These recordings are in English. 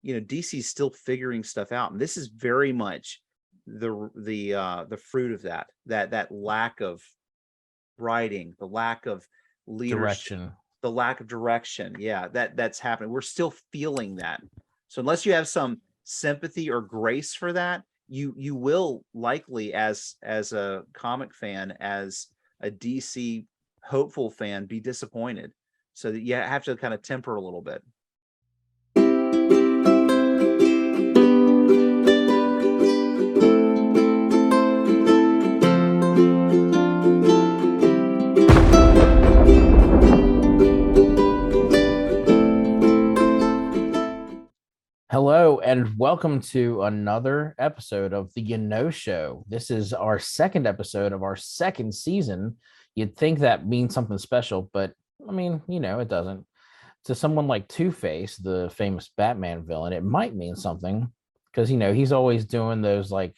DC's still figuring stuff out, and this is very much the fruit of that lack of writing, the lack of leadership, Direction. the lack of direction. Yeah, that's happening. We're still feeling that. So unless you have some sympathy or grace for that, you will likely, as a comic fan, as a DC hopeful fan, be disappointed. So that you have to kind of temper a little bit. Hello, and welcome to another episode of the Show. This is our second episode of our second season. You'd think that means something special, but I mean, it doesn't. To someone like Two-Face, the famous Batman villain, it might mean something because, he's always doing those like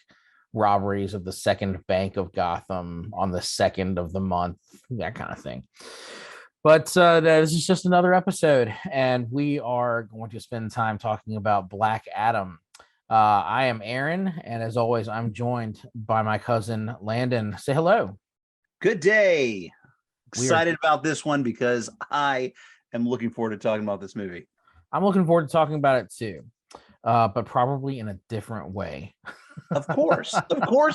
robberies of the second bank of Gotham on the second of the month, that kind of thing. But this is just another episode, and we are going to spend time talking about Black Adam. I am Aaron, and as always, I'm joined by my cousin Landon. Say hello. Good day. Excited about this one because I am looking forward to talking about this movie. I'm looking forward to talking about it too, but probably in a different way. Of course,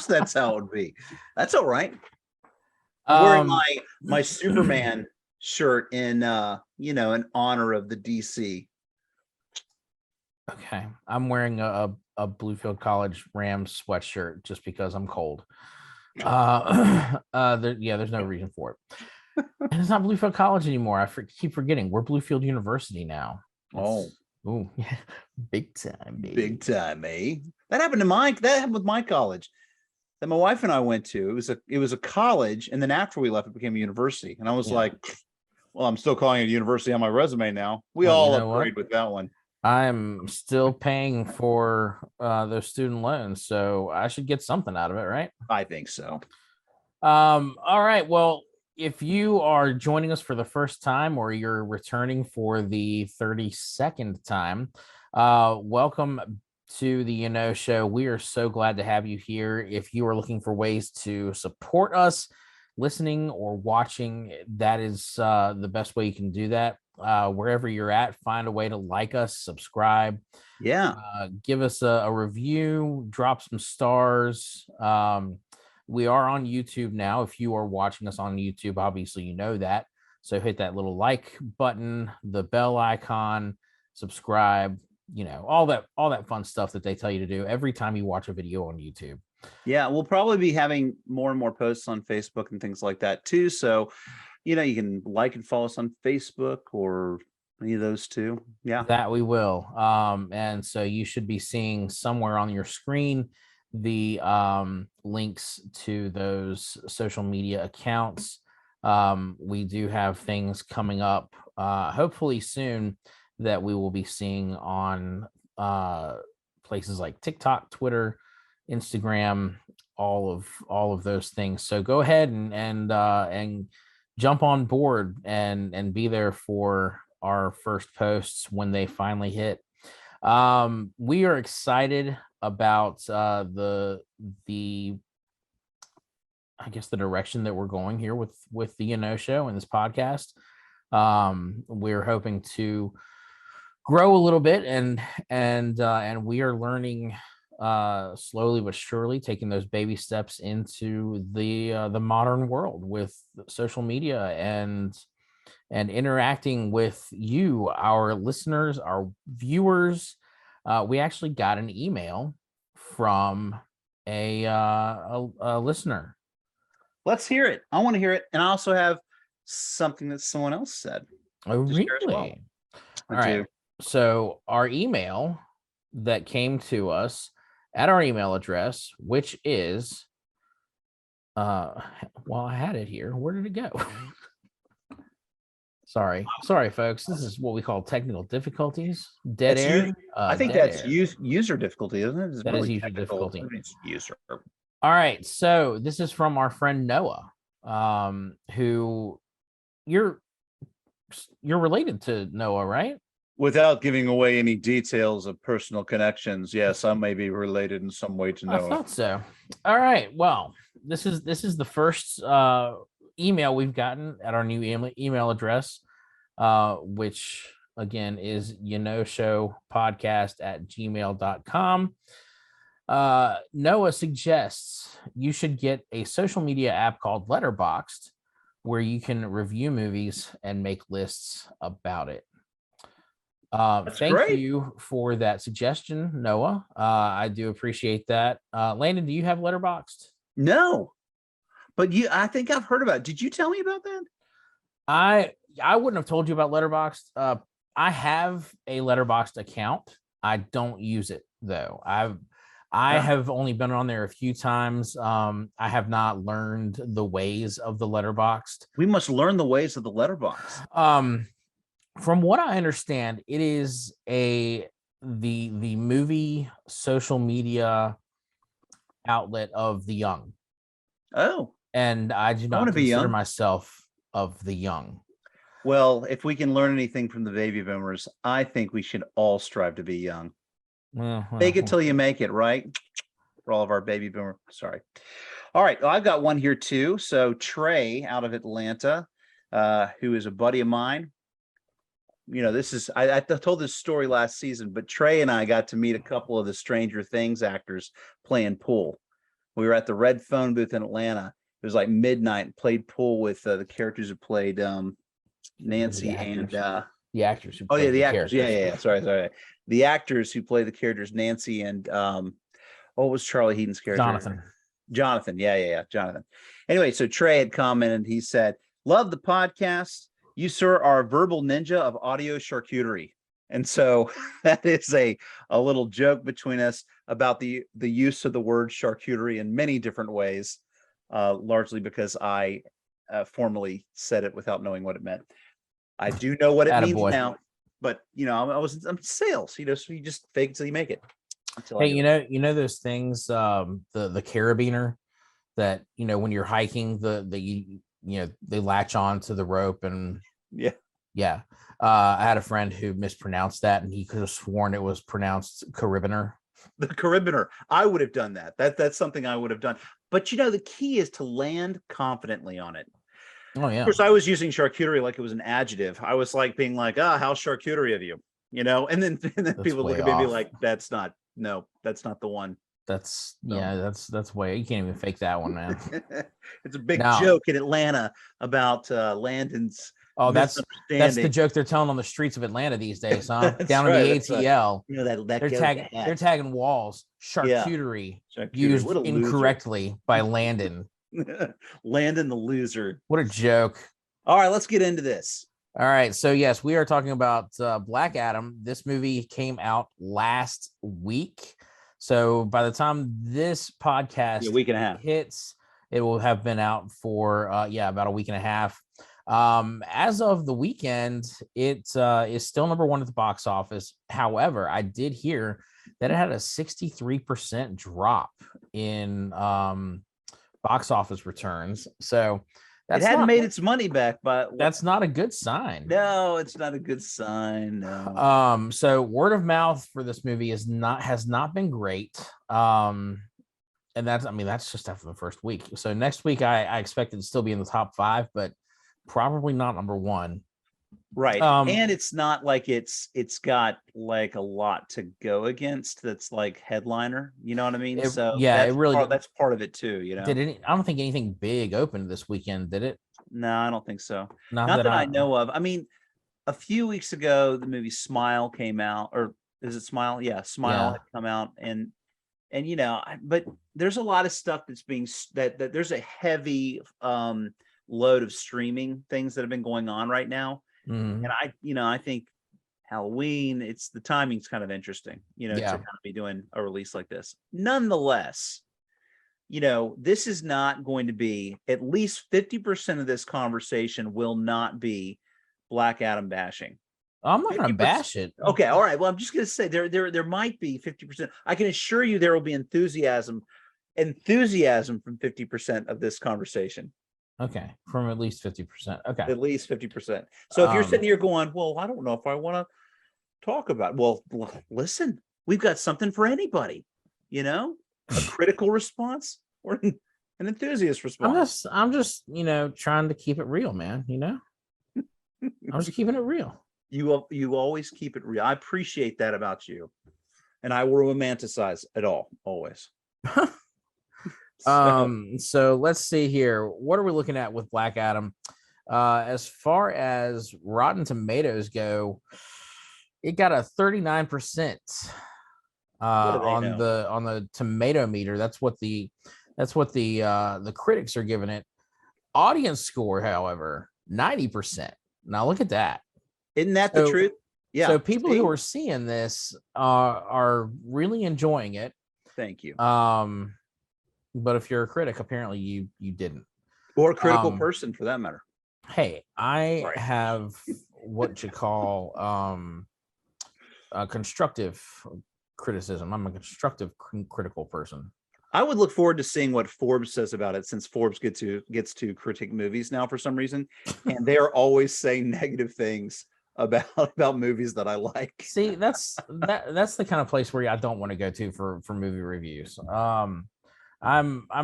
that's how it would be. That's all right. I'm wearing my Superman shirt in in honor of the DC. Okay, I'm wearing a Bluefield College Rams sweatshirt just because I'm cold. There's no reason for it. And it's not Bluefield College anymore. I keep forgetting we're Bluefield University now. Oh, big time, baby. Big time, eh? That happened with my college that my wife and I went to. It was a college, and then after we left, it became a university. And I was like, well, I'm still calling it a university on my resume now. We all agreed with that one. I'm still paying for those student loans, so I should get something out of it, right? I think so. All right. Well, if you are joining us for the first time or you're returning for the 32nd time, welcome to the Show. We are so glad to have you here. If you are looking for ways to support us, listening or watching, that is the best way you can do that. Wherever you're at, find a way to like us, subscribe, give us a review, drop some stars. We are on YouTube now. If you are watching us on YouTube, obviously you know that, so hit that little like button, the bell icon, subscribe, all that fun stuff that they tell you to do every time you watch a video on YouTube. Yeah, we'll probably be having more and more posts on Facebook and things like that too. So, you can like and follow us on Facebook or any of those two. Yeah, that we will. And so you should be seeing somewhere on your screen the links to those social media accounts. We do have things coming up, hopefully soon, that we will be seeing on places like TikTok, Twitter, Instagram, all of those things. So go ahead and jump on board and be there for our first posts when they finally hit. We are excited about the I guess the direction that we're going here with the Show and this podcast. We're hoping to grow a little bit and we are learning slowly but surely, taking those baby steps into the modern world with social media and interacting with you, our listeners, our viewers. We actually got an email from a listener. Let's hear it. I want to hear it, and I also have something that someone else said. Oh, really? Well. All right. So our email that came to us at our email address, which is, I had it here. Where did it go? Sorry, folks. This is what we call technical difficulties. Dead air. I think that's user difficulty, isn't it? That is user difficulty. It's user. All right. So this is from our friend Noah, who you're related to Noah, right? Without giving away any details of personal connections, yes, I may be related in some way to I Noah. thought so. All right. Well, this is the first email we've gotten at our new email address, which again is showpodcast@gmail.com. Noah suggests you should get a social media app called Letterboxd, where you can review movies and make lists about it. Thank great. you for that suggestion, Noah. I do appreciate that. Landon, do you have Letterboxd? No, but I think I've heard about it. Did you tell me about that? I wouldn't have told you about Letterboxd. I have a Letterboxd account. I don't use it though. I have only been on there a few times. I have not learned the ways of the Letterboxd. We must learn the ways of the Letterboxd. From what I understand, it is the movie social media outlet of the young. Oh, and I do not consider myself of the young. Well, if we can learn anything from the baby boomers, I think we should all strive to be young. Fake it till you make it, right? For all of our baby boomer. Sorry. All right. Well, I've got one here too. So Trey out of Atlanta, who is a buddy of mine. You know, this is, I told this story last season, but Trey and I got to meet a couple of the Stranger Things actors playing pool. We were at the Red Phone booth in Atlanta. It was like midnight, played pool with the characters who played Nancy and the actors who played the actors. Yeah. Sorry. The actors who play the characters Nancy and what was Charlie Heaton's character? Jonathan. Yeah. Jonathan. Anyway, so Trey had commented, he said, "Love the podcast. You, sir, are a verbal ninja of audio charcuterie." And so that is a little joke between us about the use of the word charcuterie in many different ways, largely because I formally said it without knowing what it meant. I do know what it means now, but I'm sales, so you just fake it till you make it. Hey, you know those things, the carabiner that, when you're hiking, they latch on to the rope and yeah. I had a friend who mispronounced that, and he could have sworn it was pronounced carabiner. The carabiner. I would have done that. That's something I would have done. But the key is to land confidently on it. Oh yeah. Of course, I was using charcuterie like it was an adjective. I was like being like, how charcuterie of you, and then people look at me and be like, that's not the one. That's way, you can't even fake that one, man. It's a big joke in Atlanta about Landon's. Oh, that's the joke they're telling on the streets of Atlanta these days, huh? Down in the ATL, right. they're tagging walls. Charcuterie used incorrectly by Landon. Landon the loser. What a joke. All right, let's get into this. All right, so yes, we are talking about Black Adam. This movie came out last week. So by the time this podcast a week and a half hits, it will have been out for about a week and a half. As of the weekend, it is still number one at the box office. However, I did hear that it had a 63% drop in box office returns. So it hadn't made its money back, but that's not a good sign. No, it's not a good sign. No. So word of mouth for this movie has not been great. And that's just after the first week. So next week, I expect it to still be in the top 5, but probably not number 1. Right. And it's not like it's got like a lot to go against that's like headliner, you know what I mean? That's part of it too, I don't think anything big opened this weekend, did it? No, I don't think so. Not that I know of. I mean, a few weeks ago the movie Smile came out, or is it Smile? Yeah, Smile had come out, and but there's a lot of stuff that's being that there's a heavy load of streaming things that have been going on right now. Mm-hmm. And I think Halloween, the timing's kind of interesting, to kind of be doing a release like this. Nonetheless, this is not going to be, at least 50% of this conversation will not be Black Adam bashing. I'm not going to bash it. Okay. All right. Well, I'm just going to say there might be 50%. I can assure you there will be enthusiasm from 50% of this conversation. Okay, from at least 50%. Okay, at least 50%. So if you're sitting here going, well, I don't know if I want to talk about? Well, listen, we've got something for anybody, a critical response or an enthusiast response. I'm just, trying to keep it real, man. I'm just keeping it real. You always keep it real. I appreciate that about you. And I will romanticize it all, always. So let's see here. What are we looking at with Black Adam? As far as Rotten Tomatoes go, it got a 39% on the tomato meter. That's what the critics are giving it. Audience score, however, 90%. Now look at that. Isn't that the truth? Yeah. So people who are seeing this are really enjoying it. Thank you. But if you're a critic, apparently you didn't. Or a critical person for that matter. Hey, I have what you call constructive criticism. I'm a constructive critical person. I would look forward to seeing what Forbes says about it, since Forbes gets to critique movies now for some reason, and they are always saying negative things about movies that I like. See, that's the kind of place where I don't want to go to for movie reviews. I'm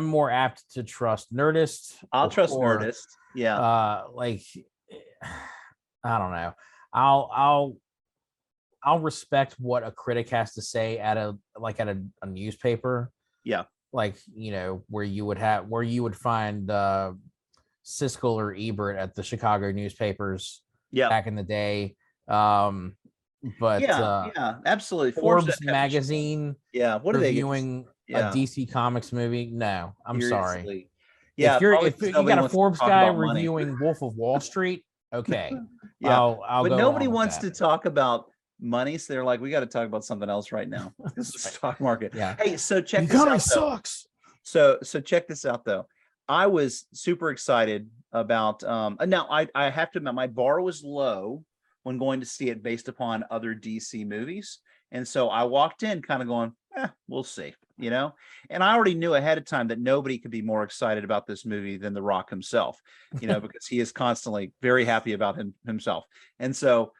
more apt to trust Nerdist. I'll trust Nerdist. Yeah. I don't know. I'll respect what a critic has to say at a newspaper. Yeah. Like, where you would find Siskel or Ebert at the Chicago newspapers back in the day. But yeah, absolutely. Forbes magazine. Yeah. What are they reviewing a DC Comics movie? No, I'm sorry. Yeah. If you got a Forbes guy reviewing Wolf of Wall Street, okay. Yeah. I'll but go nobody wants to talk about money, so they're like, we got to talk about something else right now. This is the stock market. Yeah. Hey, so check this out. Sucks. So check this out though. I was super excited about now I have to admit my bar was low when going to see it based upon other DC movies. And so I walked in kind of going, we'll see, and I already knew ahead of time that nobody could be more excited about this movie than The Rock himself, because he is constantly very happy about himself. And so,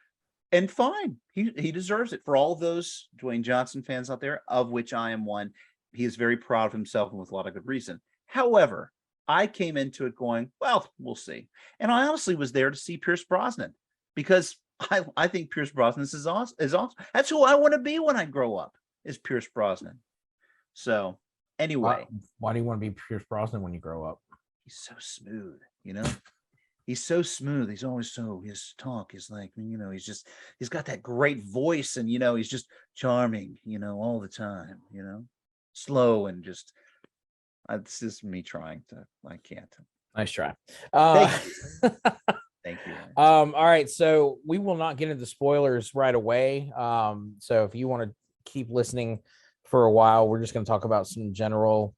and fine, he deserves it. For all of those Dwayne Johnson fans out there, of which I am one, he is very proud of himself, and with a lot of good reason. However, I came into it going, well, we'll see. And I honestly was there to see Pierce Brosnan, because I think Pierce Brosnan is awesome. That's who I want to be when I grow up, is Pierce Brosnan. So anyway. Why do you want to be Pierce Brosnan when you grow up? He's so smooth, He's so smooth. He's always his talk is like, he's got that great voice, and, he's just charming, all the time, slow, and just, this is me trying to, I can't. Nice try. Thank you. All right. So we will not get into spoilers right away. So if you want to keep listening for a while, we're just going to talk about some general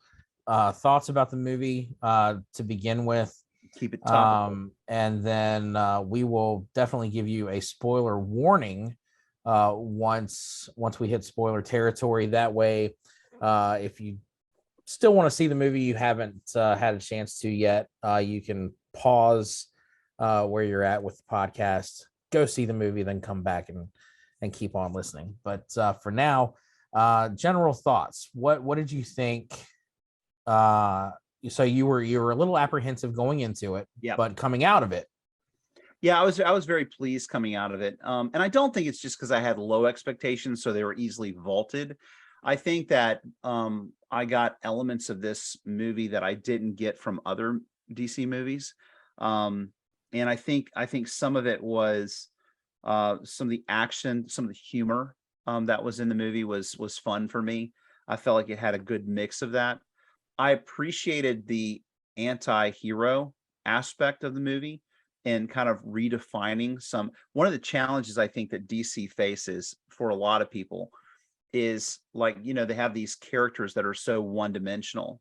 thoughts about the movie to begin with. Keep it topical. And then we will definitely give you a spoiler warning once we hit spoiler territory. That way, if you still want to see the movie, you haven't had a chance to yet, you can pause where you're at with the podcast, go see the movie, then come back and keep on listening. But for now, general thoughts. What did you think? So you were a little apprehensive going into it, but coming out of it. Yeah, I was very pleased coming out of it. And I don't think it's just because I had low expectations, so they were easily vaulted. I think that I got elements of this movie that I didn't get from other DC movies. And I think some of it was some of the action, some of the humor that was in the movie was fun for me. I felt like it had a good mix of that. I appreciated the anti-hero aspect of the movie and kind of redefining one of the challenges I think that DC faces for a lot of people is, like, they have these characters that are so one-dimensional,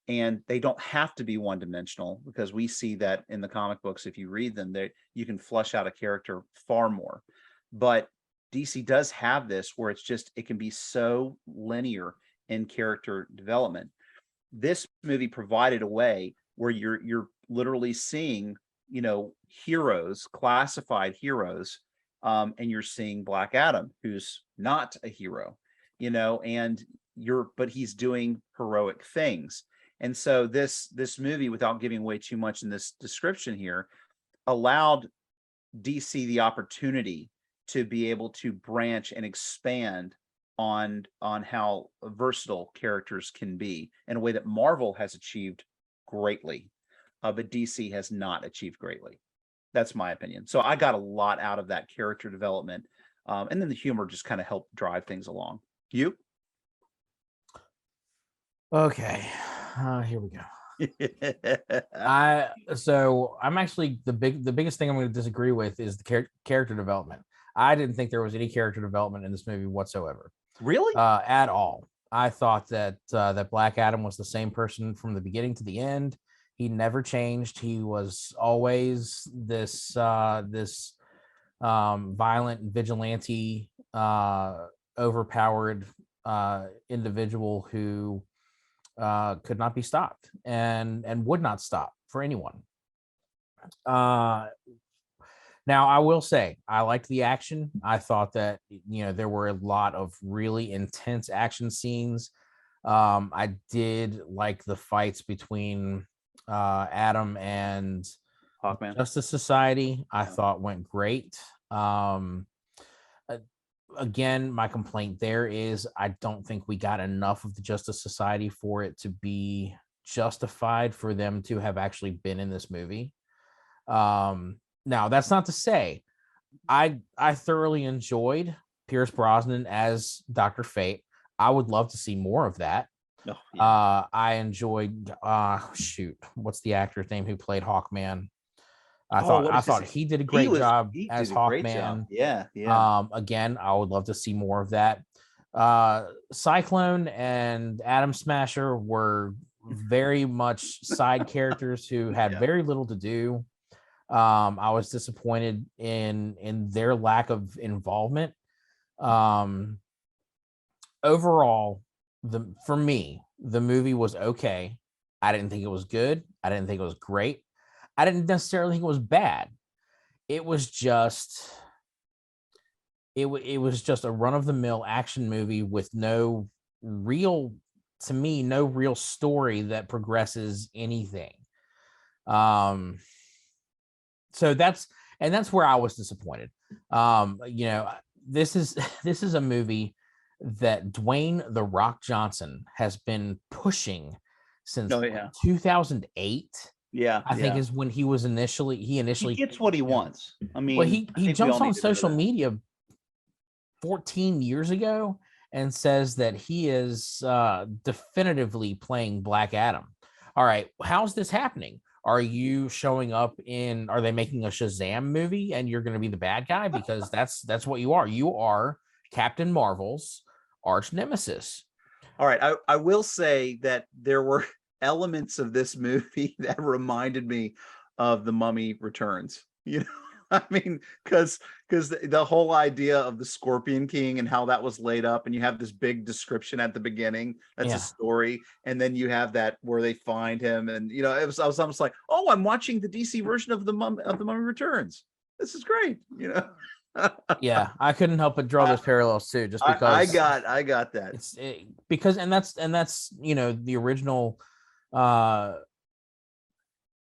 and they don't have to be one-dimensional, because we see that in the comic books. If you read them, you can flesh out a character far more. But DC does have this where it can be so linear in character development. This movie provided a way where you're literally seeing, heroes, classified heroes, and you're seeing Black Adam, who's not a hero, and but he's doing heroic things. And so this movie, without giving away too much in this description here, allowed DC the opportunity to be able to branch and expand on how versatile characters can be in a way that Marvel has achieved greatly, but DC has not achieved greatly. That's my opinion. So I got a lot out of that character development, and then the humor just kind of helped drive things along. You? Okay, here we go. I'm actually the biggest thing I'm going to disagree with is the character development. I didn't think there was any character development in this movie whatsoever. Really? At all. I thought that that Black Adam was the same person from the beginning to the end. He never changed. He was always this violent vigilante, overpowered individual who could not be stopped and would not stop for anyone. Now, I will say, I liked the action. I thought that, there were a lot of really intense action scenes. I did like the fights between Adam and Hawkman. Justice Society. I thought went great. Again, my complaint there is I don't think we got enough of the Justice Society for it to be justified for them to have actually been in this movie. Now, that's not to say I thoroughly enjoyed Pierce Brosnan as Dr. Fate. I would love to see more of that. Oh, yeah. I enjoyed what's the actor's name who played Hawkman? I thought he did a great job as Hawkman. Yeah. Again, I would love to see more of that. Cyclone and Atom Smasher were very much side characters who had very little to do. I was disappointed in their lack of involvement. Overall, for me, the movie was okay. I didn't think it was good. I didn't think it was great. I didn't necessarily think it was bad. It was just it was just a run-of-the-mill action movie with no real story that progresses anything. So that's where I was disappointed. This is a movie that Dwayne "The Rock" Johnson has been pushing since 2008. I think is when he initially he gets what he wants. I mean, well, he jumps on social media 14 years ago and says that he is definitively playing Black Adam. All right, how's this happening? Are you showing up are they making a Shazam movie and you're going to be the bad guy? Because that's what you are. You are Captain Marvel's arch nemesis. All right. I will say that there were elements of this movie that reminded me of The Mummy Returns. I mean, because the whole idea of the Scorpion King and how that was laid up, and you have this big description at the beginning. That's a story, and then you have that where they find him, and I was almost like, oh, I'm watching the DC version of the Mummy Returns. This is great. Yeah, I couldn't help but draw those parallels too, just because I got that. Because that's the original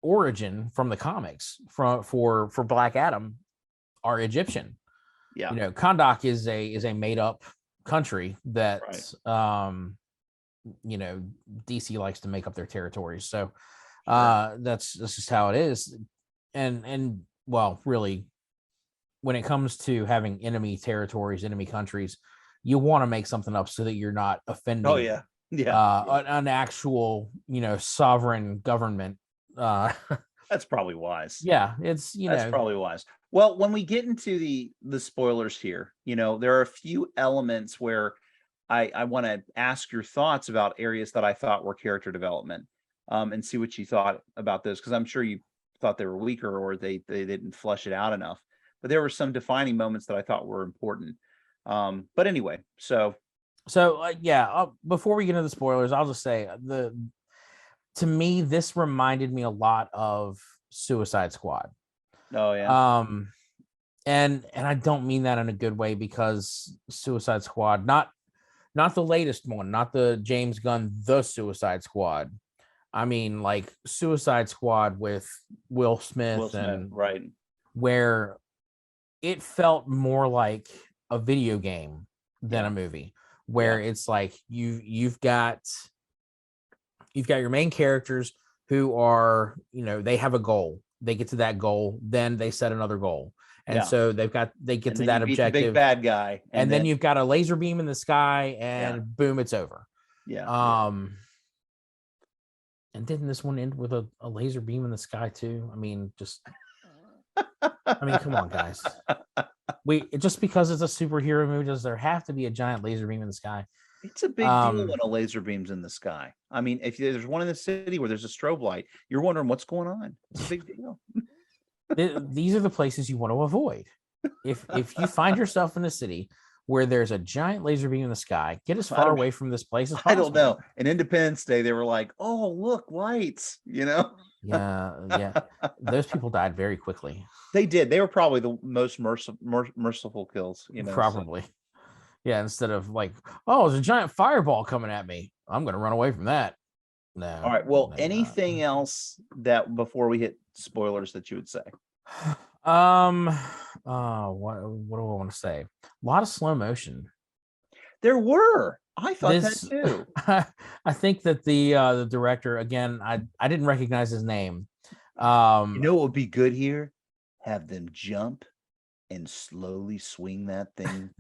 origin from the comics for Black Adam are Egyptian. Yeah. Kahndaq is a made up country that DC likes to make up their territories. So that's just how it is. And well, really, when it comes to having enemy territories, enemy countries, you want to make something up so that you're not offending an actual sovereign government. That's probably wise. Yeah, it's that's probably wise. Well, when we get into the spoilers here, there are a few elements where I want to ask your thoughts about areas that I thought were character development, and see what you thought about those, because I'm sure you thought they were weaker or they didn't flush it out enough. But there were some defining moments that I thought were important. But anyway, so before we get into the spoilers, I'll just say to me, this reminded me a lot of Suicide Squad. Oh yeah. and I don't mean that in a good way, because Suicide Squad, not the latest one, not the James Gunn The Suicide Squad. I mean, like Suicide Squad with Will Will Smith, Smith, and right? where it felt more like a video game than Yeah, a movie, yeah, where it's like you've got your main characters who are, they have a goal. They get to that goal, then they set another goal. And yeah. so they get And to then you that beat the big objective, bad guy, and and then then you've got a laser beam in the sky, yeah, and boom, it's over. yeah, yeah. Um, and didn't this one end with a laser beam in the sky too? Come on, guys. Just because it's a superhero movie, does there have to be a giant laser beam in the sky? It's a big deal when a laser beam's in the sky. I mean, if there's one in the city where there's a strobe light, you're wondering what's going on. It's a big deal. These are the places you want to avoid. If you find yourself in a city where there's a giant laser beam in the sky, get as far away from this place as I possible. don't know. In Independence Day, they were like, "Oh, look, lights!" Yeah. Those people died very quickly. They did. They were probably the most merciful kills. Probably. So. Yeah. Instead of like, oh, there's a giant fireball coming at me, I'm going to run away from that. No. All right. Well, maybe anything not. else that before we hit spoilers that you would say? What do I want to say? A lot of slow motion. There were. I thought that too. I think that the director, again, I didn't recognize his name. You know what would be good here? Have them jump and slowly swing that thing.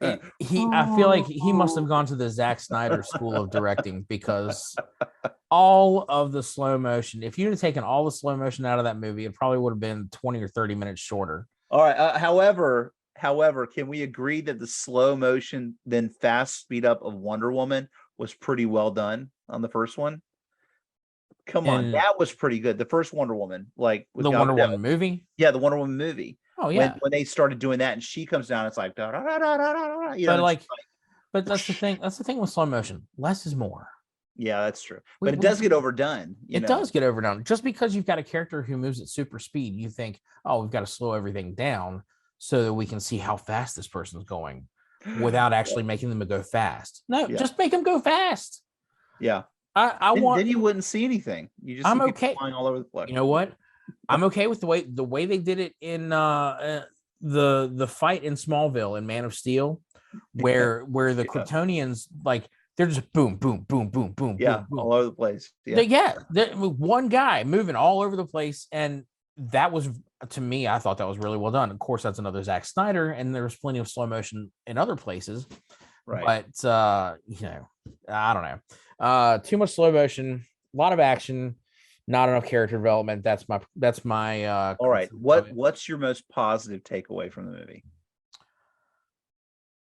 I feel like he must have gone to the Zack Snyder School of Directing, because all of the slow motion, if you'd have taken all the slow motion out of that movie, it probably would have been 20 or 30 minutes shorter. All right. However, can we agree that the slow motion then fast speed up of Wonder Woman was pretty well done on the first one? Come on, that was pretty good. The first Wonder Woman, like with the Wonder Woman movie. Yeah, the Wonder Woman movie. Oh yeah. When they started doing that and she comes down, it's like, but that's the thing. That's the thing with slow motion. Less is more. Yeah, that's true. But it does get overdone. It does get overdone. Just because you've got a character who moves at super speed, you think, oh, we've got to slow everything down so that we can see how fast this person's going, without actually making them go fast. No, just make them go fast. Yeah. Then you wouldn't see anything. You just see people flying all over the place. You know what? I'm okay with the way they did it in the fight in Smallville and Man of Steel, where the Kryptonians, like, they're just boom, boom, boom, boom, boom, boom, all over the place. One guy moving all over the place, and that was, to me, I thought that was really well done. Of course, that's another Zack Snyder, and there was plenty of slow motion in other places, right? But I don't know. Too much slow motion, a lot of action, not enough character development. That's my all right. What's your most positive takeaway from the movie?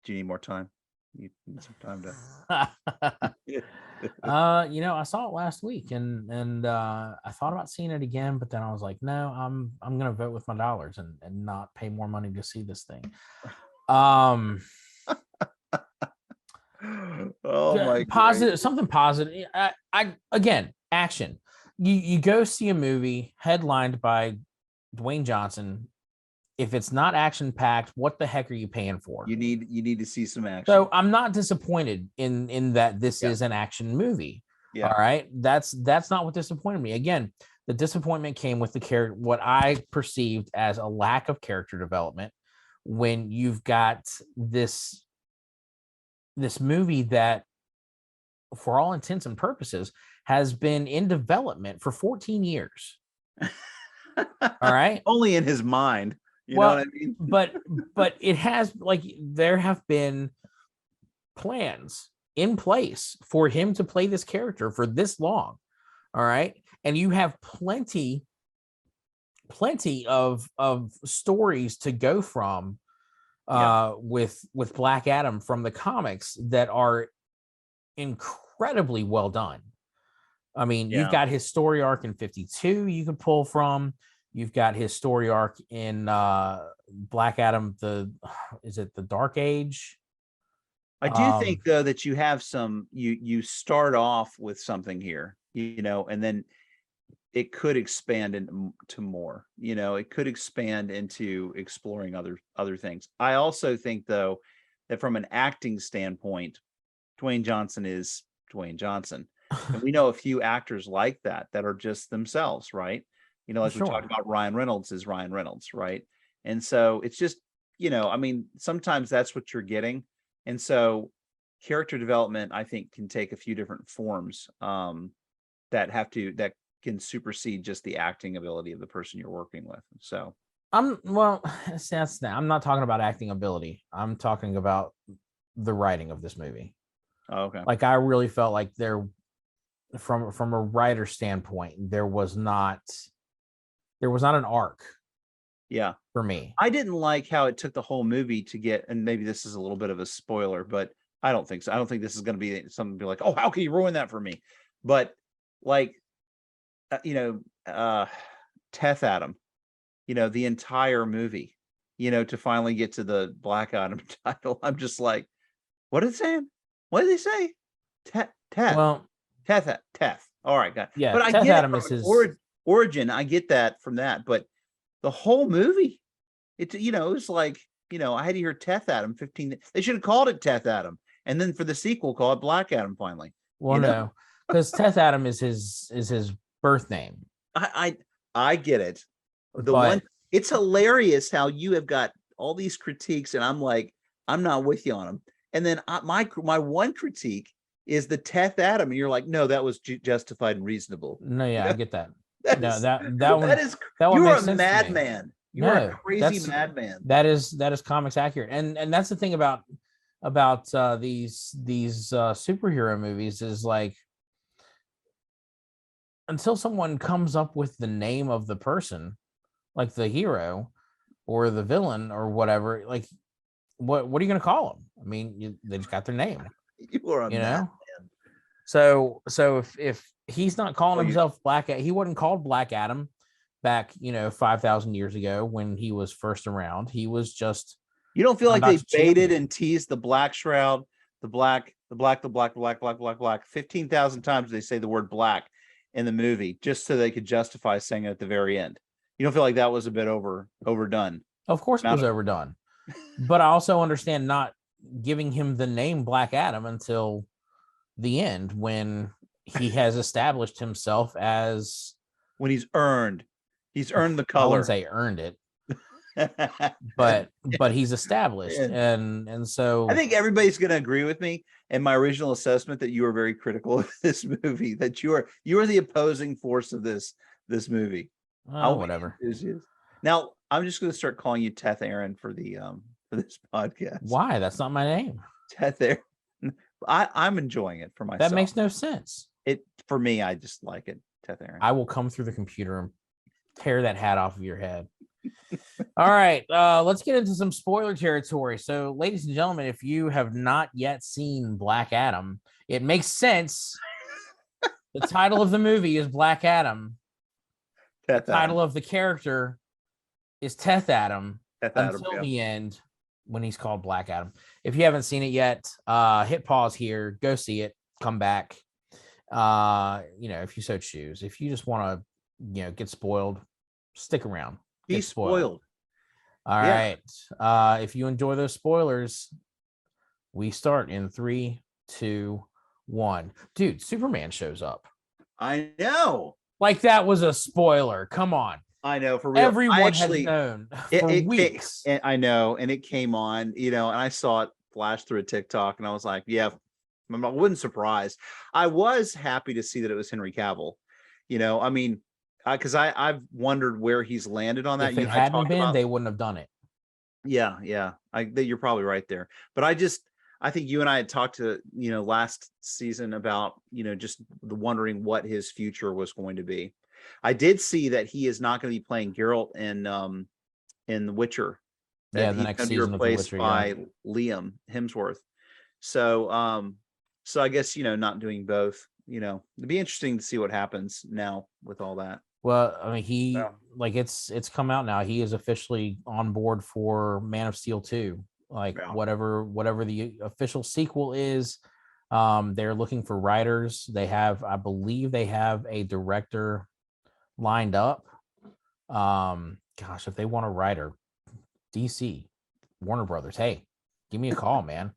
Do you need more time? You need some time to I saw it last week, and I thought about seeing it again, but then I was like, no, I'm gonna vote with my dollars and not pay more money to see this thing. Oh my positive, something positive. I again, action. You go see a movie headlined by Dwayne Johnson. If it's not action packed, what the heck are you paying for? You need to see some action. So I'm not disappointed in that this is an action movie. Yeah. All right. That's not what disappointed me. Again, the disappointment came with what I perceived as a lack of character development, when you've got this movie that, for all intents and purposes, has been in development for 14 years. All right. Only in his mind. You know what I mean? but it has, like, there have been plans in place for him to play this character for this long. All right. And you have plenty of stories to go from with Black Adam from the comics that are incredibly well done. I mean, you've got his story arc in 52 you can pull from. You've got his story arc in Black Adam. Is it the Dark Age? I do think, though, that you have some. You start off with something here, and then it could expand into more, it could expand into exploring other things. I also think though that from an acting standpoint, Dwayne Johnson is Dwayne Johnson. And we know a few actors like that are just themselves, right? Like we talked Sure. about, Ryan Reynolds is Ryan Reynolds, right? And so it's just, I mean, sometimes that's what you're getting. And so character development, I think, can take a few different forms that can supersede just the acting ability of the person you're working with. So Well, I'm not talking about acting ability. I'm talking about the writing of this movie. okay. Like, I really felt like from a writer standpoint, there was not an arc Yeah. for me. I didn't like how it took the whole movie to get, and maybe this is a little bit of a spoiler, but I don't think so. I don't think this is going to be something to be like, oh, how can you ruin that for me? But like, Teth Adam, the entire movie, to finally get to the Black Adam title. I'm just like, what is it saying? What did they say? Teth. Well, Teth. All right, got it. yeah, But I Teth get it Adam from is an his. origin. I get that from that, but the whole movie, it was like, I had to hear Teth Adam 15. They should have called it Teth Adam, and then for the sequel, call it Black Adam. Finally, Well, no, because Teth Adam is his birth name. I get it. But It's hilarious how you have got all these critiques, and I'm like, I'm not with you on them. And then my one critique is the Teth Adam, and you're like, no, that was justified and reasonable. no, yeah, I get that. That No, is that one you're makes a sense to me. madman. You are a No, crazy madman. that is comics accurate, and that's the thing about these superhero movies is like, until someone comes up with the name of the person, like the hero or the villain or whatever, like what are you going to call them? I mean, they just got their name, You are a madman. So if he's not calling himself he wasn't called Black Adam back 5,000 years ago when he was first around. He was just. You don't feel like they baited and teased the Black Shroud, the black 15,000 times they say the word black in the movie just so they could justify saying it at the very end? You don't feel like that was a bit overdone? Of course it was overdone. But I also understand not giving him the name Black Adam until the end, when he has established himself as, when he's earned the color. I wouldn't say earned it, but he's established. And so I think everybody's going to agree with me in my original assessment that you were very critical of this movie, that you are the opposing force of this movie. Whatever. Now I'm just going to start calling you Teth Aaron for this podcast. Why? That's not my name. Teth Aaron. I'm enjoying it for myself. That makes no sense. For me, I just like it. Teth Aaron. I will come through the computer and tear that hat off of your head. All right, let's get into some spoiler territory. So, ladies and gentlemen, if you have not yet seen Black Adam, it makes sense. The title of the movie is Black Adam. The title of the character is Teth Adam until the end, when he's called Black Adam. If you haven't seen it yet, hit pause here, go see it, come back. If you so choose. If you just want to, get spoiled, stick around. Be spoiled. All right. If you enjoy those spoilers, we start in 3, 2, 1. Dude, Superman shows up. I know. Like, that was a spoiler. Come on. I know, for real. Everyone has known for weeks. I know, and it came on, and I saw it flash through a TikTok, and I was like, yeah, I wasn't surprised. I was happy to see that it was Henry Cavill. I mean, because I've wondered where he's landed on that. If it hadn't been, they wouldn't have done it. Yeah. You're probably right there. But I think you and I had talked to, last season about, just the wondering what his future was going to be. I did see that he is not going to be playing Geralt in The Witcher. Yeah, the next season of The Witcher, by Liam Hemsworth. So, I guess, not doing both. It'd be interesting to see what happens now with all that. Well, I mean, it's come out now. He is officially on board for Man of Steel 2. Whatever the official sequel is, they're looking for writers. I believe they have a director lined up. Gosh, if they want a writer, DC, Warner Brothers, hey, give me a call, man.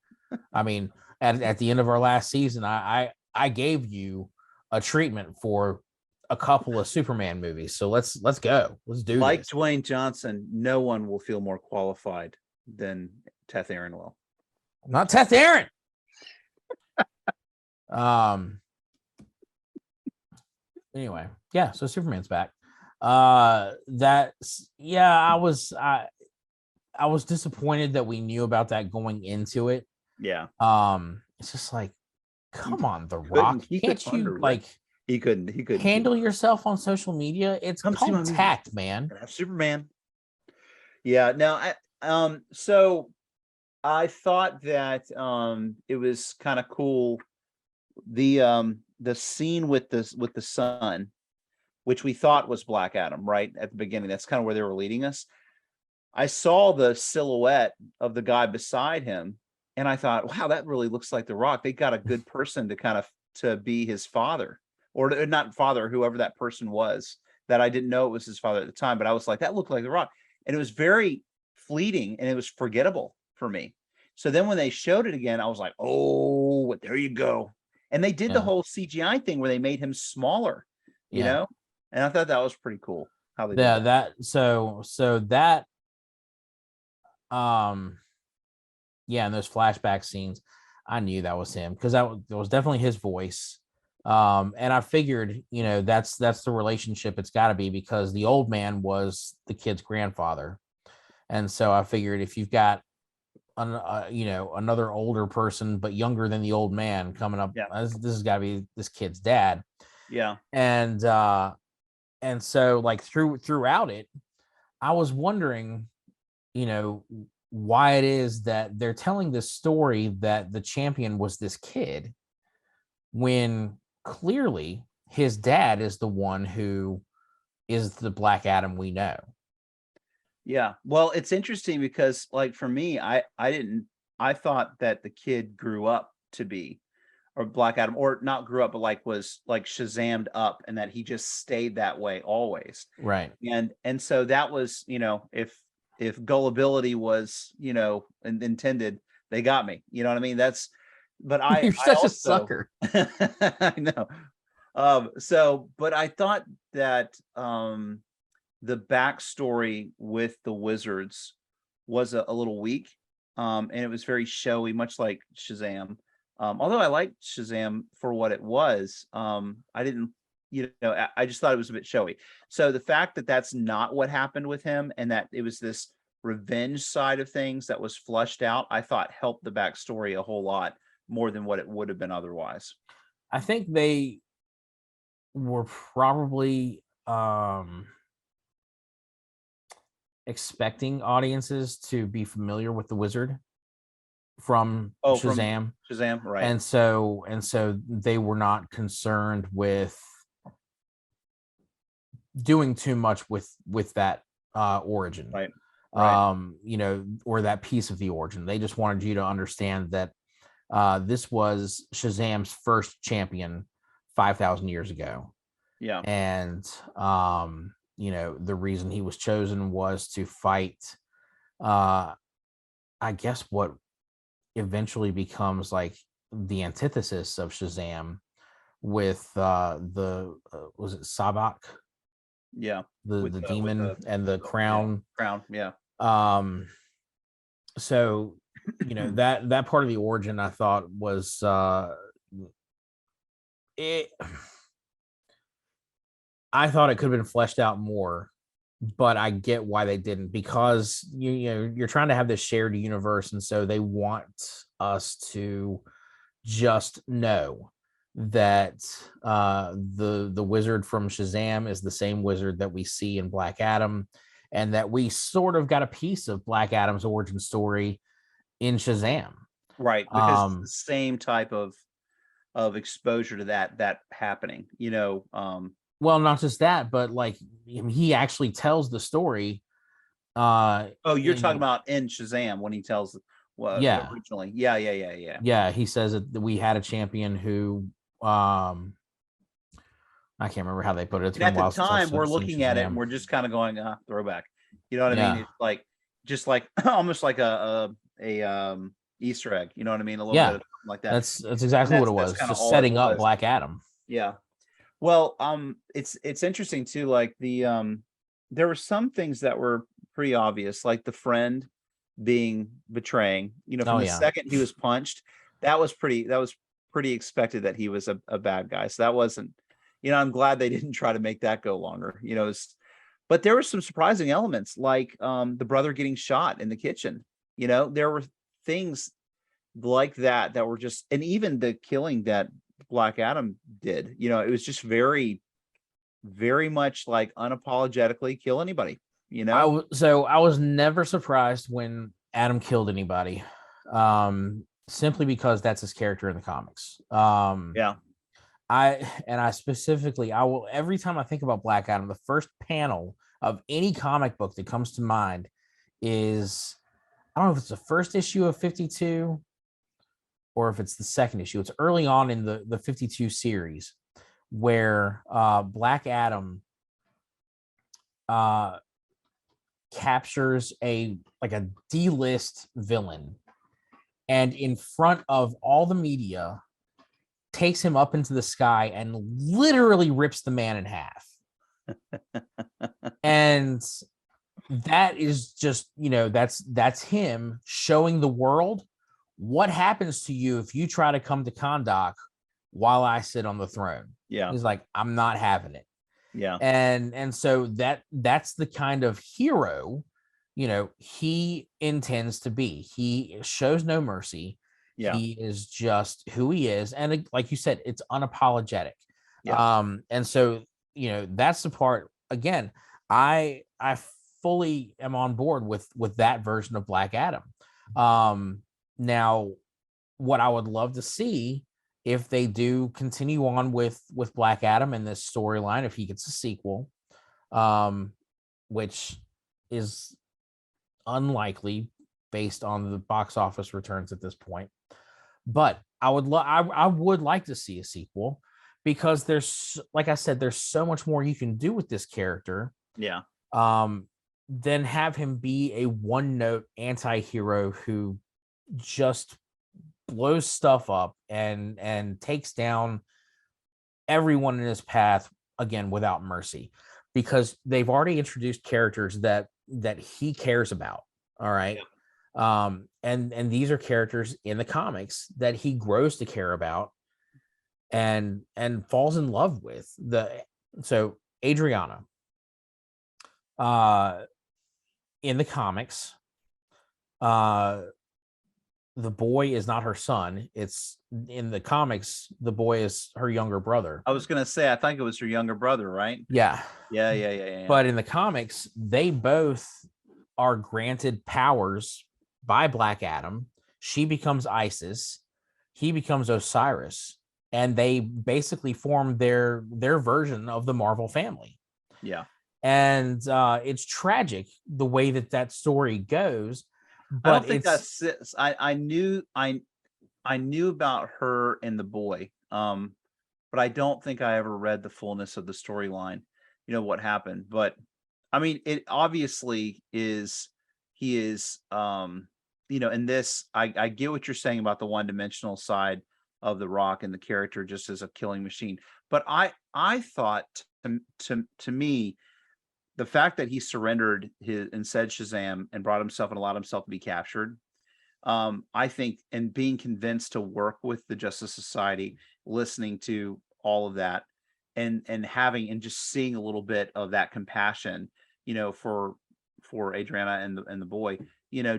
I mean, at the end of our last season, I gave you a treatment for a couple of Superman movies. So let's go. Let's do Like this. Dwayne Johnson, no one will feel more qualified than Teth Aaron will. Not Teth Aaron. Anyway, yeah, so Superman's back. That's yeah, I was disappointed that we knew about that going into it. Yeah. It's just like, come on, The Rock. Can't you like he couldn't handle yourself on social media? It's called tact, man. Superman. Yeah, no, so I thought that it was kind of cool. The scene with the sun, which we thought was Black Adam, right at the beginning. That's kind of where they were leading us. I saw the silhouette of the guy beside him, and I thought, wow, that really looks like The Rock. They got a good person to be his father, or not father, whoever that person was. That I didn't know it was his father at the time, but I was like, that looked like The Rock, and it was very fleeting and it was forgettable for me. So then when they showed it again, I was like, oh, there you go. And they did the whole CGI thing where they made him smaller, you know, and I thought that was pretty cool how they did that. In those flashback scenes, I knew that was him because that was definitely his voice. And I figured, that's the relationship it's got to be, because the old man was the kid's grandfather. And so I figured if you've got another older person but younger than the old man coming up, this has got to be this kid's dad. Yeah. And so like throughout it, I was wondering, why it is that they're telling this story that the champion was this kid, when clearly his dad is the one who is the Black Adam we know. Yeah. Well, it's interesting because, like, for me, I thought that the kid grew up to be, or Black Adam, or not grew up, but was Shazammed up, and that he just stayed that way always. Right. And so that was, if gullibility was, intended, they got me. You know what I mean? But You're such a sucker. I know. But I thought that the backstory with the wizards was a little weak, and it was very showy, much like Shazam. Although I liked Shazam for what it was, I didn't, I just thought it was a bit showy. So the fact that that's not what happened with him, and that it was this revenge side of things that was flushed out, I thought helped the backstory a whole lot more than what it would have been otherwise. I think they were probably expecting audiences to be familiar with the wizard from Shazam. From Shazam, right. And so they were not concerned with doing too much with that origin. Right. Or that piece of the origin. They just wanted you to understand that this was Shazam's first champion 5,000 years ago. Yeah. And the reason he was chosen was to fight I guess what eventually becomes like the antithesis of Shazam, with was it Sabak? Yeah. The demon and the crown. Crown, yeah. So that part of the origin I thought was I thought it could have been fleshed out more, but I get why they didn't, because you're trying to have this shared universe, and so they want us to just know that the wizard from Shazam is the same wizard that we see in Black Adam, and that we sort of got a piece of Black Adam's origin story in Shazam. Right, because it's the same type of exposure to that happening, well, not just that, but like he actually tells the story. You're talking about in Shazam when he tells originally. Yeah. Yeah, he says that we had a champion who I can't remember how they put it. It's And been a at the while since I've time, we're seen looking at it and Shazam. we're just kind of going, throwback. You know what I mean? Yeah, It's like just like almost like a Easter egg. You know what I mean? A little bit yeah, of something like that. that's And exactly what it that's was. kind of Just all it setting up was. Black Adam. Yeah. Well, it's interesting too. Like there were some things that were pretty obvious, like the friend being betraying. You know, from Oh the yeah, second he was punched, that was pretty expected that he was a bad guy. So that wasn't, I'm glad they didn't try to make that go longer. But there were some surprising elements, like the brother getting shot in the kitchen. There were things like that were just, and even the killing that Black Adam did, it was just very, very much like unapologetically kill anybody, you know? so I was never surprised when Adam killed anybody, simply because that's his character in the comics. Yeah. I specifically, I will, every time I think about Black Adam, the first panel of any comic book that comes to mind is, I don't know if it's the first issue of 52 or if it's the second issue. It's early on in the 52 series where Black Adam uh captures a D-list villain, and in front of all the media takes him up into the sky and literally rips the man in half. And that is just, that's him showing the world what happens to you if you try to come to Kahndaq while I sit on the throne. Yeah. He's like, I'm not having it. Yeah. And so that's the kind of hero he intends to be. He shows no mercy. Yeah. He is just who he is, and like you said, it's unapologetic. Yeah. And so that's the part, again, I fully am on board with that version of Black Adam. Now, what I would love to see, if they do continue on with Black Adam in this storyline, if he gets a sequel, which is unlikely based on the box office returns at this point. But I would like to see a sequel, because there's, like I said, there's so much more you can do with this character. Yeah. Than have him be a one-note anti-hero who just blows stuff up and takes down everyone in his path, again, without mercy, because they've already introduced characters that he cares about. All right. Yeah. And these are characters in the comics that he grows to care about and falls in love with. So Adriana, in the comics, the boy is not her son. It's, in the comics, the boy is her younger brother. I was gonna say, I think it was her younger brother, right? Yeah. Yeah. But in the comics, they both are granted powers by Black Adam. She becomes Isis, he becomes Osiris, and they basically form their version of the Marvel family. Yeah. And it's tragic the way that story goes. But I don't think that's, I knew about her and the boy, but I don't think I ever read the fullness of the storyline, what happened. But I mean, it obviously is, he is, in this, I get what you're saying about the one-dimensional side of the Rock and the character just as a killing machine. But I thought, to me, the fact that he surrendered his and said Shazam and brought himself and allowed himself to be captured, I think, and being convinced to work with the Justice Society, listening to all of that, and having and just seeing a little bit of that compassion, for Adriana and the boy,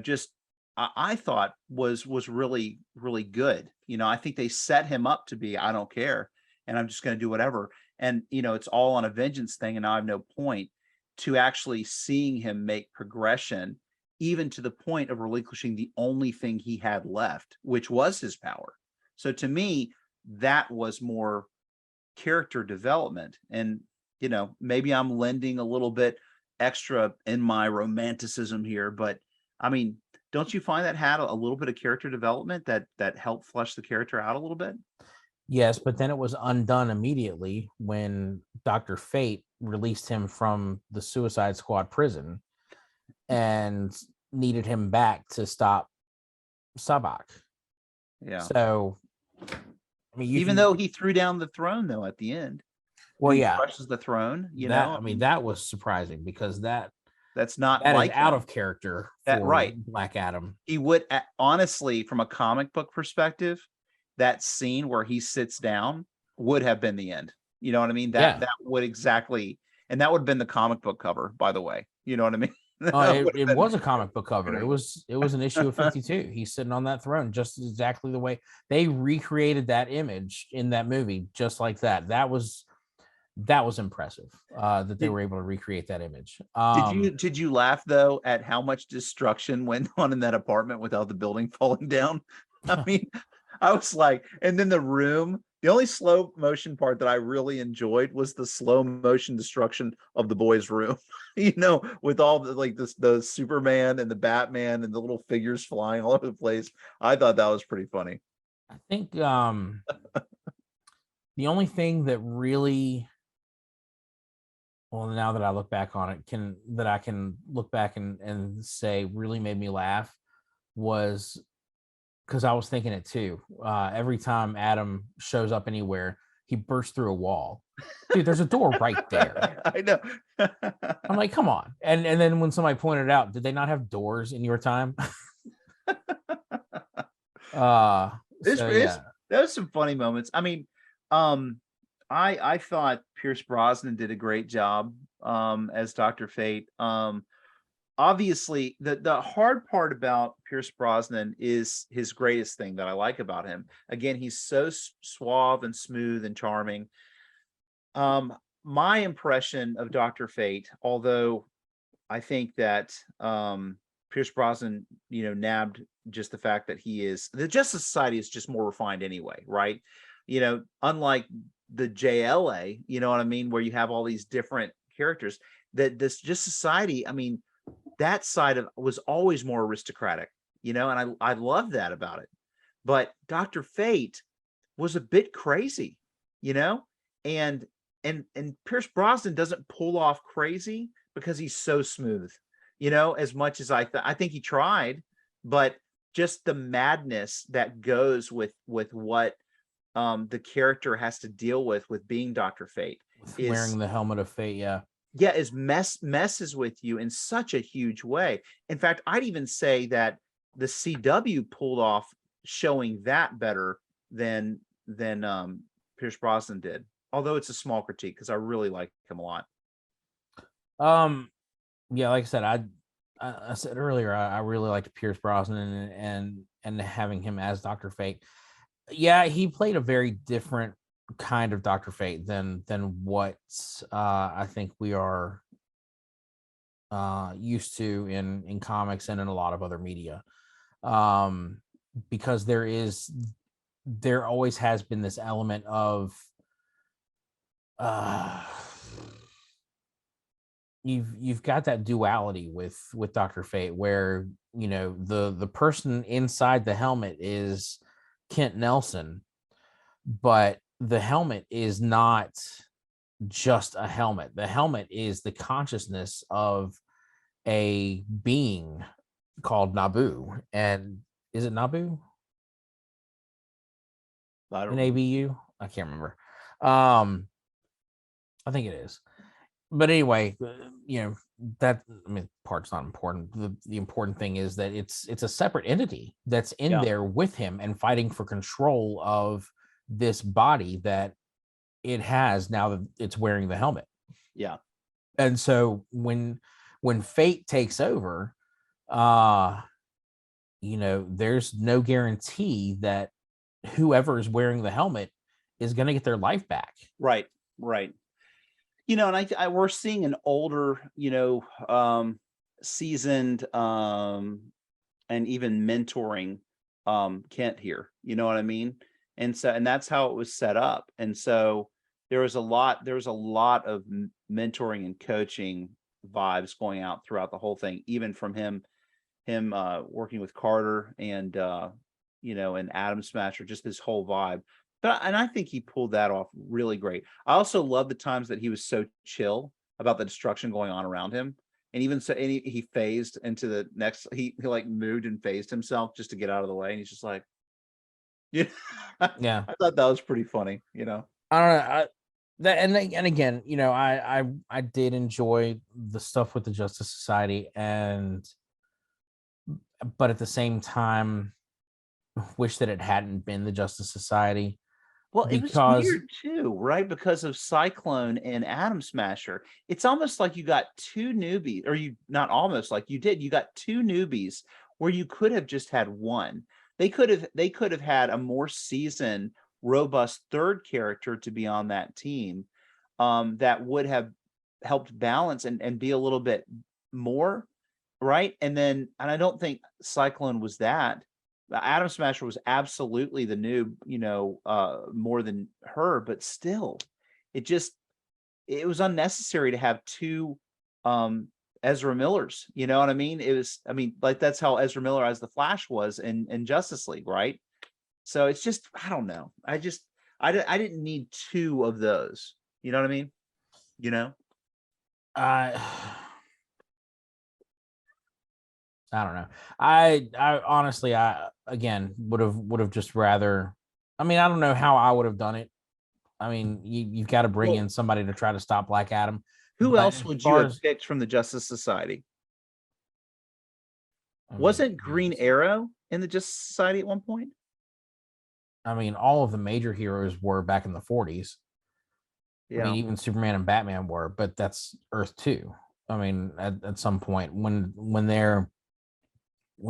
just I thought was really, really good. I think they set him up to be, I don't care, and I'm just going to do whatever. And it's all on a vengeance thing, and now I have no point, to actually seeing him make progression, even to the point of relinquishing the only thing he had left, which was his power. So to me, that was more character development. And, maybe I'm lending a little bit extra in my romanticism here, but I mean, don't you find that had a little bit of character development that helped flesh the character out a little bit? Yes, but then it was undone immediately when Dr. Fate released him from the Suicide Squad prison and needed him back to stop Sabak. Yeah. So, I mean, you Even can, though he threw down the throne though at the end, well, and he yeah, crushes the throne, that, I I mean, mean, that was surprising because that's not that is like out him. of character That for right. Black Adam. He would honestly, from a comic book perspective, that scene where he sits down would have been the end. You know what I mean? Yeah. That would exactly, and that would have been the comic book cover, by the way. You know what I mean? That It, would it have was a comic book cover. been, It was an issue of 52. He's sitting on that throne just exactly the way they recreated that image in that movie, just like that. That was impressive that they did, were able to recreate that image. did you laugh though at how much destruction went on in that apartment without the building falling down? I mean, I was like, and then the room, the only slow motion part that I really enjoyed was the slow motion destruction of the boys' room. With all the like the Superman and the Batman and the little figures flying all over the place. I thought that was pretty funny. I think the only thing that really, well, now that I look back on it, I can look back and say really made me laugh was because I was thinking it too. Every time Adam shows up anywhere, he bursts through a wall. Dude, there's a door right there. I know. I'm like, come on. And then when somebody pointed out, did they not have doors in your time? uh This so is yeah. That was some funny moments. I mean, um, I thought Pierce Brosnan did a great job as Dr. Fate. Obviously the hard part about Pierce Brosnan is his greatest thing that I like about him. Again, he's so suave and smooth and charming. My impression of Dr. Fate, although I think that Pierce Brosnan, nabbed just the fact that the Justice Society is just more refined anyway, right? Unlike the JLA, you know what I mean, where you have all these different characters. That this Justice Society, I mean, that side of was always more aristocratic, and I love that about it. But Dr. Fate was a bit crazy, you know, and and Pierce Brosnan doesn't pull off crazy because he's so smooth, as much as I think he tried, but just the madness that goes with what the character has to deal with being Dr. Fate is Wearing the helmet of fate, yeah. yeah, is messes with you in such a huge way. In fact, I'd even say that the CW pulled off showing that better than Pierce Brosnan did. Although it's a small critique because I really like him a lot. Um yeah, like I said, I said earlier, I really liked Pierce Brosnan and having him as Dr. Fate. Yeah, he played a very different kind of Dr. Fate than what I think we are used to in comics and in a lot of other media. Because there always has been this element of uh you've got that duality with Dr. Fate where the person inside the helmet is Kent Nelson, but the helmet is not just a helmet. The helmet is the consciousness of a being called Nabu. And is it Nabu? I don't know. NABU? I can't remember. Um, I think it is. But anyway, that, I mean, part's not important. The important thing is that it's a separate entity that's in Yeah, there with him and fighting for control of this body that it has now that it's wearing the helmet. yeah, And so when fate takes over, uh there's no guarantee that whoever is wearing the helmet is going to get their life back. right, right. And we're seeing an older, seasoned, and even mentoring Kent here. You know what I mean? And that's how it was set up. And so there was a lot of mentoring and coaching vibes going out throughout the whole thing, even from him working with Carter and and Adam Smasher, just this whole vibe. and I think he pulled that off really great. I also love the times that he was so chill about the destruction going on around him. And even so, and he phased into the next, he like moved and phased himself just to get out of the way. And he's just like, yeah, Yeah. I thought that was pretty funny, you know? I don't know. And again, I did enjoy the stuff with the Justice Society, but at the same time, wish that it hadn't been the Justice Society Well, it was because weird too, right? Because of Cyclone and Atom Smasher. It's almost like you got two newbies, or you not almost like you did. You got two newbies where you could have just had one. They could have had a more seasoned, robust third character to be on that team, that would have helped balance and be a little bit more, right? And I don't think Cyclone was that. Atom Smasher was absolutely the noob, more than her, but still, it just it was unnecessary to have two Ezra Millers. You know what I mean? I mean, like that's how Ezra Miller as the Flash was in Justice League, right? So it's just I don't know. I didn't need two of those. You know what I mean? You know? I I don't know. I honestly, I again would have just rather. I mean, I don't know how I would have done it. I mean, you've got to bring Well, in somebody to try to stop Black Adam. who But else as would you far have as picked from the Justice Society? oh, Wasn't Green geez. Arrow in the Justice Society at one point? I mean, all of the major heroes were back in the 40s. I mean, Yeah. even Superman and Batman were, but that's Earth 2. I mean, at some point when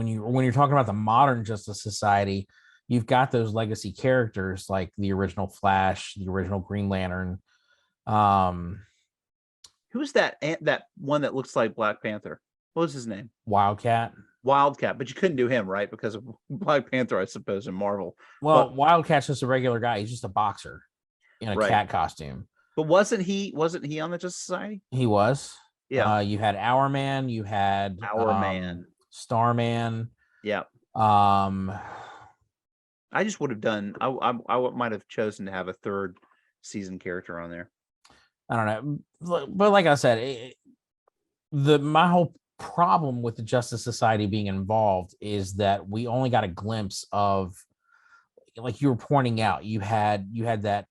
you're talking about the modern Justice Society, you've got those legacy characters like the original Flash, the original Green Lantern, um, Who's that one that looks like Black Panther? What was his name? Wildcat. Wildcat, but you couldn't do him, right? Because of Black Panther, I suppose, in Marvel. But Well, Wildcat's just a regular guy. He's just a boxer in a right. cat costume. But wasn't he on the Justice Society? He was. Yeah. You had Hourman. You had Our man. Starman. Yeah. Um, I just would have done I might have chosen to have a third season character on there. I don't know, but like I said, my whole problem with the Justice Society being involved is that we only got a glimpse of, like you were pointing out, you had that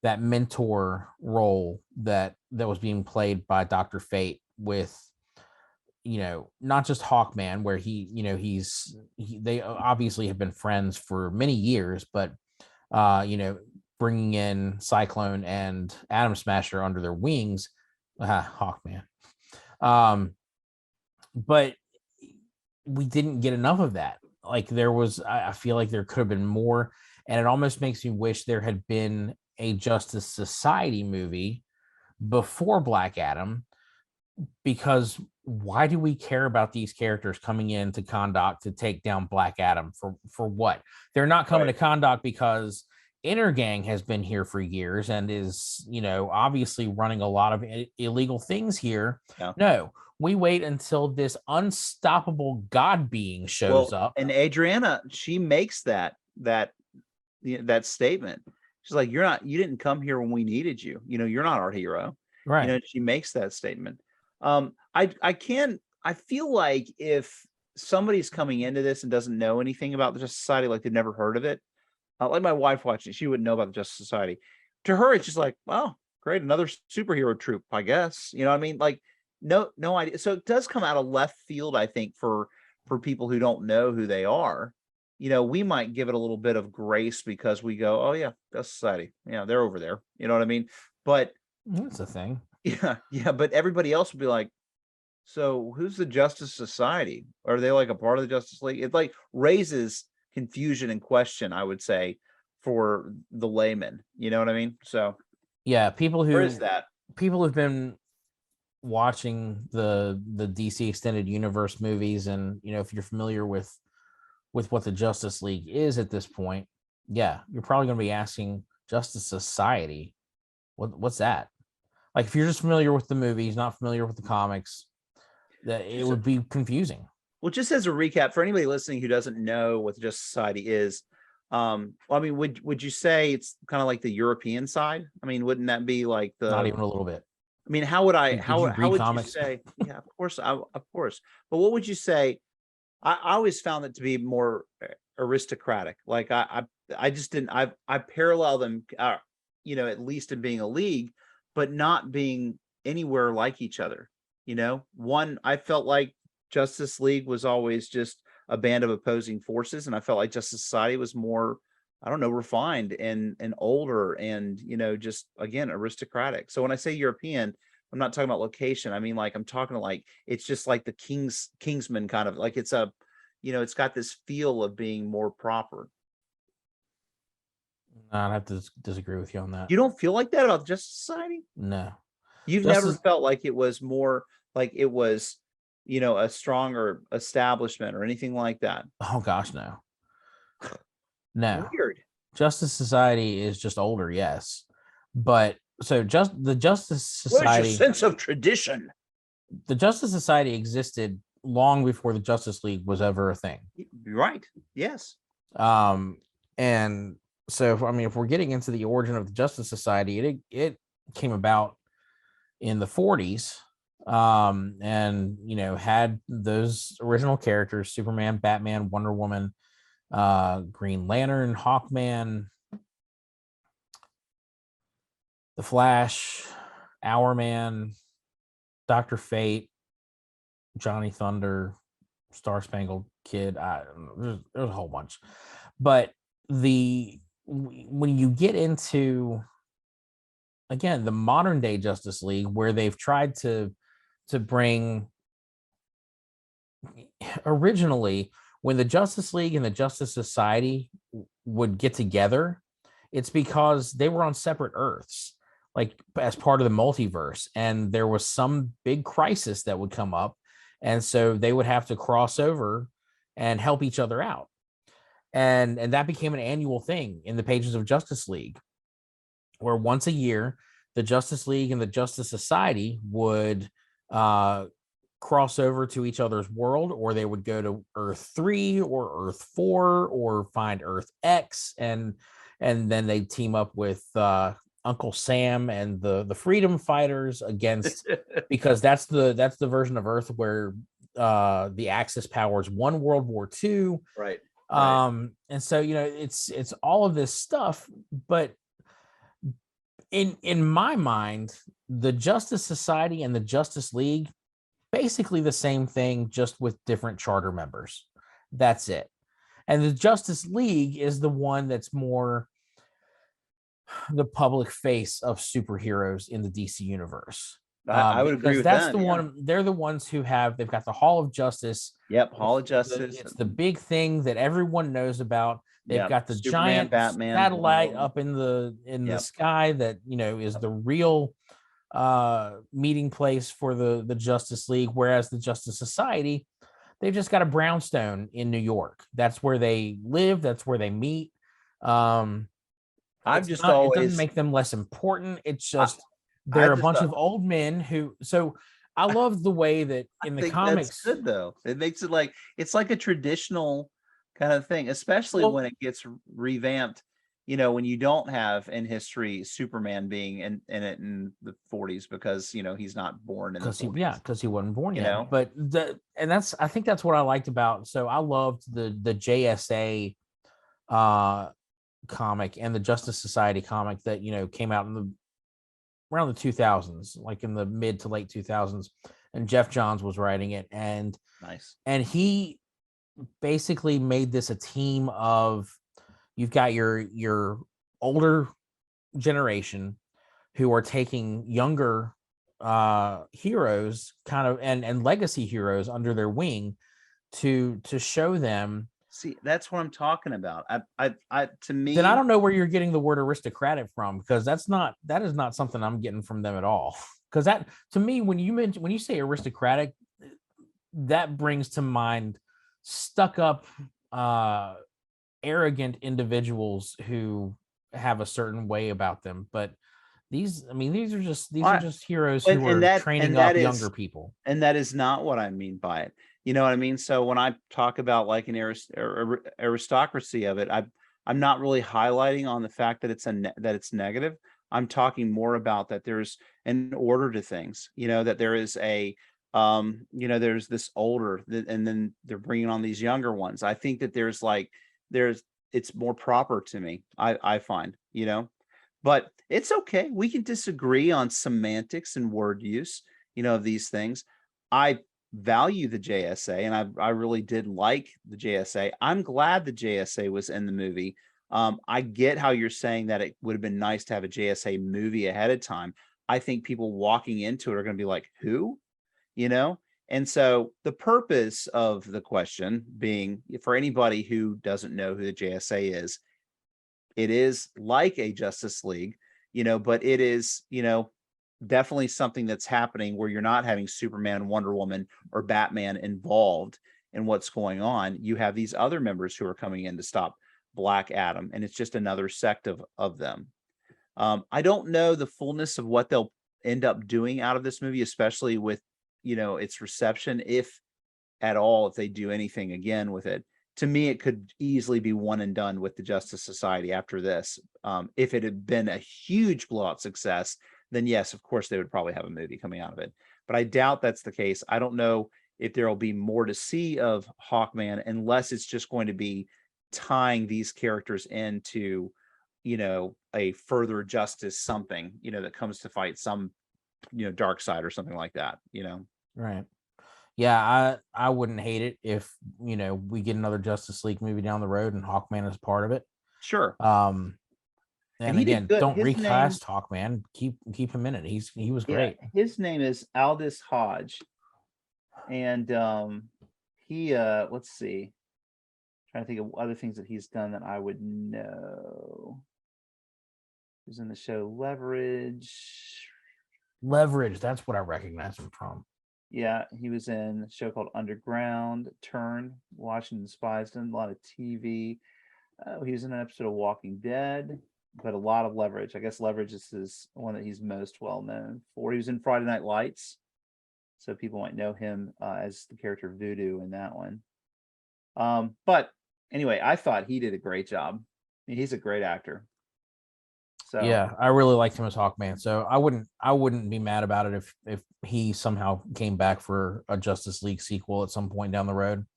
mentor role that was being played by Dr. Fate with, not just Hawkman, where they obviously have been friends for many years, but bringing in Cyclone and Atom Smasher under their wings, Hawkman. But we didn't get enough of that. Like I feel like there could have been more, and it almost makes me wish there had been a Justice Society movie before Black Adam, because why do we care about these characters coming in to Kahndaq to take down Black Adam for what? They're not coming to Kahndaq because Intergang has been here for years and is, obviously running a lot of illegal things here. Yeah. No, we wait until this unstoppable god being shows up. And Adriana, she makes that statement. She's like, you didn't come here when we needed you. You're not our hero. Right. She makes that statement. I feel like if somebody's coming into this and doesn't know anything about the Justice Society, like they've never heard of it, like my wife watching it, she wouldn't know about the Justice Society. To her, it's just like, well, great, another superhero troop, I guess. You know what I mean? Like, no idea. So it does come out of left field, I think, for people who don't know who they are. We might give it a little bit of grace because we go, oh yeah, Justice Society. Yeah, they're over there. You know what I mean? But that's a thing. Yeah, but everybody else would be like, so who's the Justice Society? Are they like a part of the Justice League? It like raises confusion and question, I would say, for the layman. You know what I mean? So yeah, people where is that? People who've been watching the DC Extended Universe movies, and if you're familiar with what the Justice League is at this point, yeah, you're probably going to be asking Justice Society, what's that? Like, if you're just familiar with the movies, not familiar with the comics, that it would be confusing. Well, just as a recap for anybody listening who doesn't know what the Justice Society is, Well, I mean, would you say it's kind of like the European side? I mean, wouldn't that be like Not the? even a little bit. I mean, how would I? Did you How read would you comics? say? Yeah, of course. But what would you say? I always found it to be more aristocratic. Like I just didn't. I parallel them, at least in being a league, but not being anywhere like each other. One, I felt like Justice League was always just a band of opposing forces, and I felt like Justice Society was more, I don't know, refined and older, and just again aristocratic. So when I say European, I'm not talking about location. I mean, like, I'm talking like it's just like the Kingsman kind of like it's got this feel of being more proper. I'd have to disagree with you on that. You don't feel like that about Justice Society? No. You've never Justice felt like it was more like it was, a stronger establishment or anything like that? Oh gosh, no. No. Weird. Justice Society is just older, yes. But so just the Justice Where's your Society, sense of tradition? the Justice Society existed long before the Justice League was ever a thing. You're right. Yes. And so I mean, if we're getting into the origin of the Justice Society, it came about in the 40s, and had those original characters: Superman, Batman, Wonder Woman, Green Lantern, Hawkman, the Flash, Hourman, Dr. Fate, Johnny Thunder, Star Spangled Kid. There's a whole bunch. But when you get into, again, the modern day Justice League, where they've tried to bring, originally, when the Justice League and the Justice Society would get together, it's because they were on separate Earths, like as part of the multiverse, and there was some big crisis that would come up, and so they would have to cross over and help each other out, and that became an annual thing in the pages of Justice League, where once a year the Justice League and the Justice Society would cross over to each other's world, or they would go to Earth 3 or Earth 4 or find Earth X, and then they team up with Uncle Sam and the Freedom Fighters against, because that's the version of Earth where the Axis powers won World War II. Right. And so it's all of this stuff, but in my mind, the Justice Society and the Justice League, basically the same thing, just with different charter members. That's it. And the Justice League is the one that's more the public face of superheroes in the DC universe. I would agree with that's that. The one. They're the ones who they've got the Hall of Justice. Yep, Hall of Justice. It's the big thing that everyone knows about. They've got the Superman, giant Batman, satellite up in the sky that is the real meeting place for the Justice League, whereas the Justice Society, they've just got a brownstone in New York. That's where they live. That's where they meet. It doesn't make them less important. It's just they're a bunch of old men who. So I love the way that in the comics, that's good though. It makes it like it's like a traditional kind of thing, especially when it gets revamped. When you don't have in history Superman being in it in the 40s because he's not born in the 40s. Because he wasn't born yet. But I think that's what I liked about. So I loved the JSA comic and the Justice Society comic that came out around the 2000s, like in the mid to late 2000s, and Jeff Johns was writing it, and nice. And he basically made this a team of, you've got your older generation who are taking younger heroes kind of and legacy heroes under their wing to show them. See, that's what I'm talking about. To me, then I don't know where you're getting the word aristocratic from, because that is not something I'm getting from them at all. Because that, to me, when you say aristocratic, that brings to mind stuck up, arrogant individuals who have a certain way about them. But these are just heroes who are training up younger people. And that is not what I mean by it. You know what I mean? So when I talk about like an aristocracy of it, I'm not really highlighting on the fact that that it's negative. I'm talking more about that there's an order to things, that there is there's this older, and then they're bringing on these younger ones. I think that there's it's more proper to me. I find, but it's okay. We can disagree on semantics and word use, of these things. I value the JSA, and I really did like the JSA. I'm glad the JSA was in the movie. I get how you're saying that it would have been nice to have a JSA movie ahead of time. I think people walking into it are going to be like, who? And so the purpose of the question being, for anybody who doesn't know who the JSA is, it is like a Justice League, but it is, definitely something that's happening where you're not having Superman, Wonder Woman, or Batman involved in what's going on. You have these other members who are coming in to stop Black Adam, and it's just another sect of them. I don't know the fullness of what they'll end up doing out of this movie, especially with, its reception, if at all, if they do anything again with it. To me, it could easily be one and done with the Justice Society after this. If it had been a huge blowout success, then yes, of course, they would probably have a movie coming out of it. But I doubt that's the case. I don't know if there will be more to see of Hawkman, unless it's just going to be tying these characters into, a further justice something, that comes to fight some, dark side or something like that, Right. Yeah, I wouldn't hate it if, we get another Justice League movie down the road and Hawkman is part of it. Sure. And he did again, good. don't His name, recast Hawkman. Keep him in it. He was yeah, great. his name is Aldous Hodge, and he let's see, trying to think of other things that he's done that I would know. He was in the show Leverage. Leverage, that's what I recognize him from. Yeah, he was in a show called Underground, Turn, Washington Spies, done a lot of TV. He was in an episode of Walking Dead, but a lot of Leverage. I guess Leverage is his one that he's most well known for. He was in Friday Night Lights, so people might know him as the character Voodoo in that one. But anyway, I thought he did a great job. I mean, he's a great actor. So yeah, I really liked him as Hawkman. So I wouldn't be mad about it if he somehow came back for a Justice League sequel at some point down the road.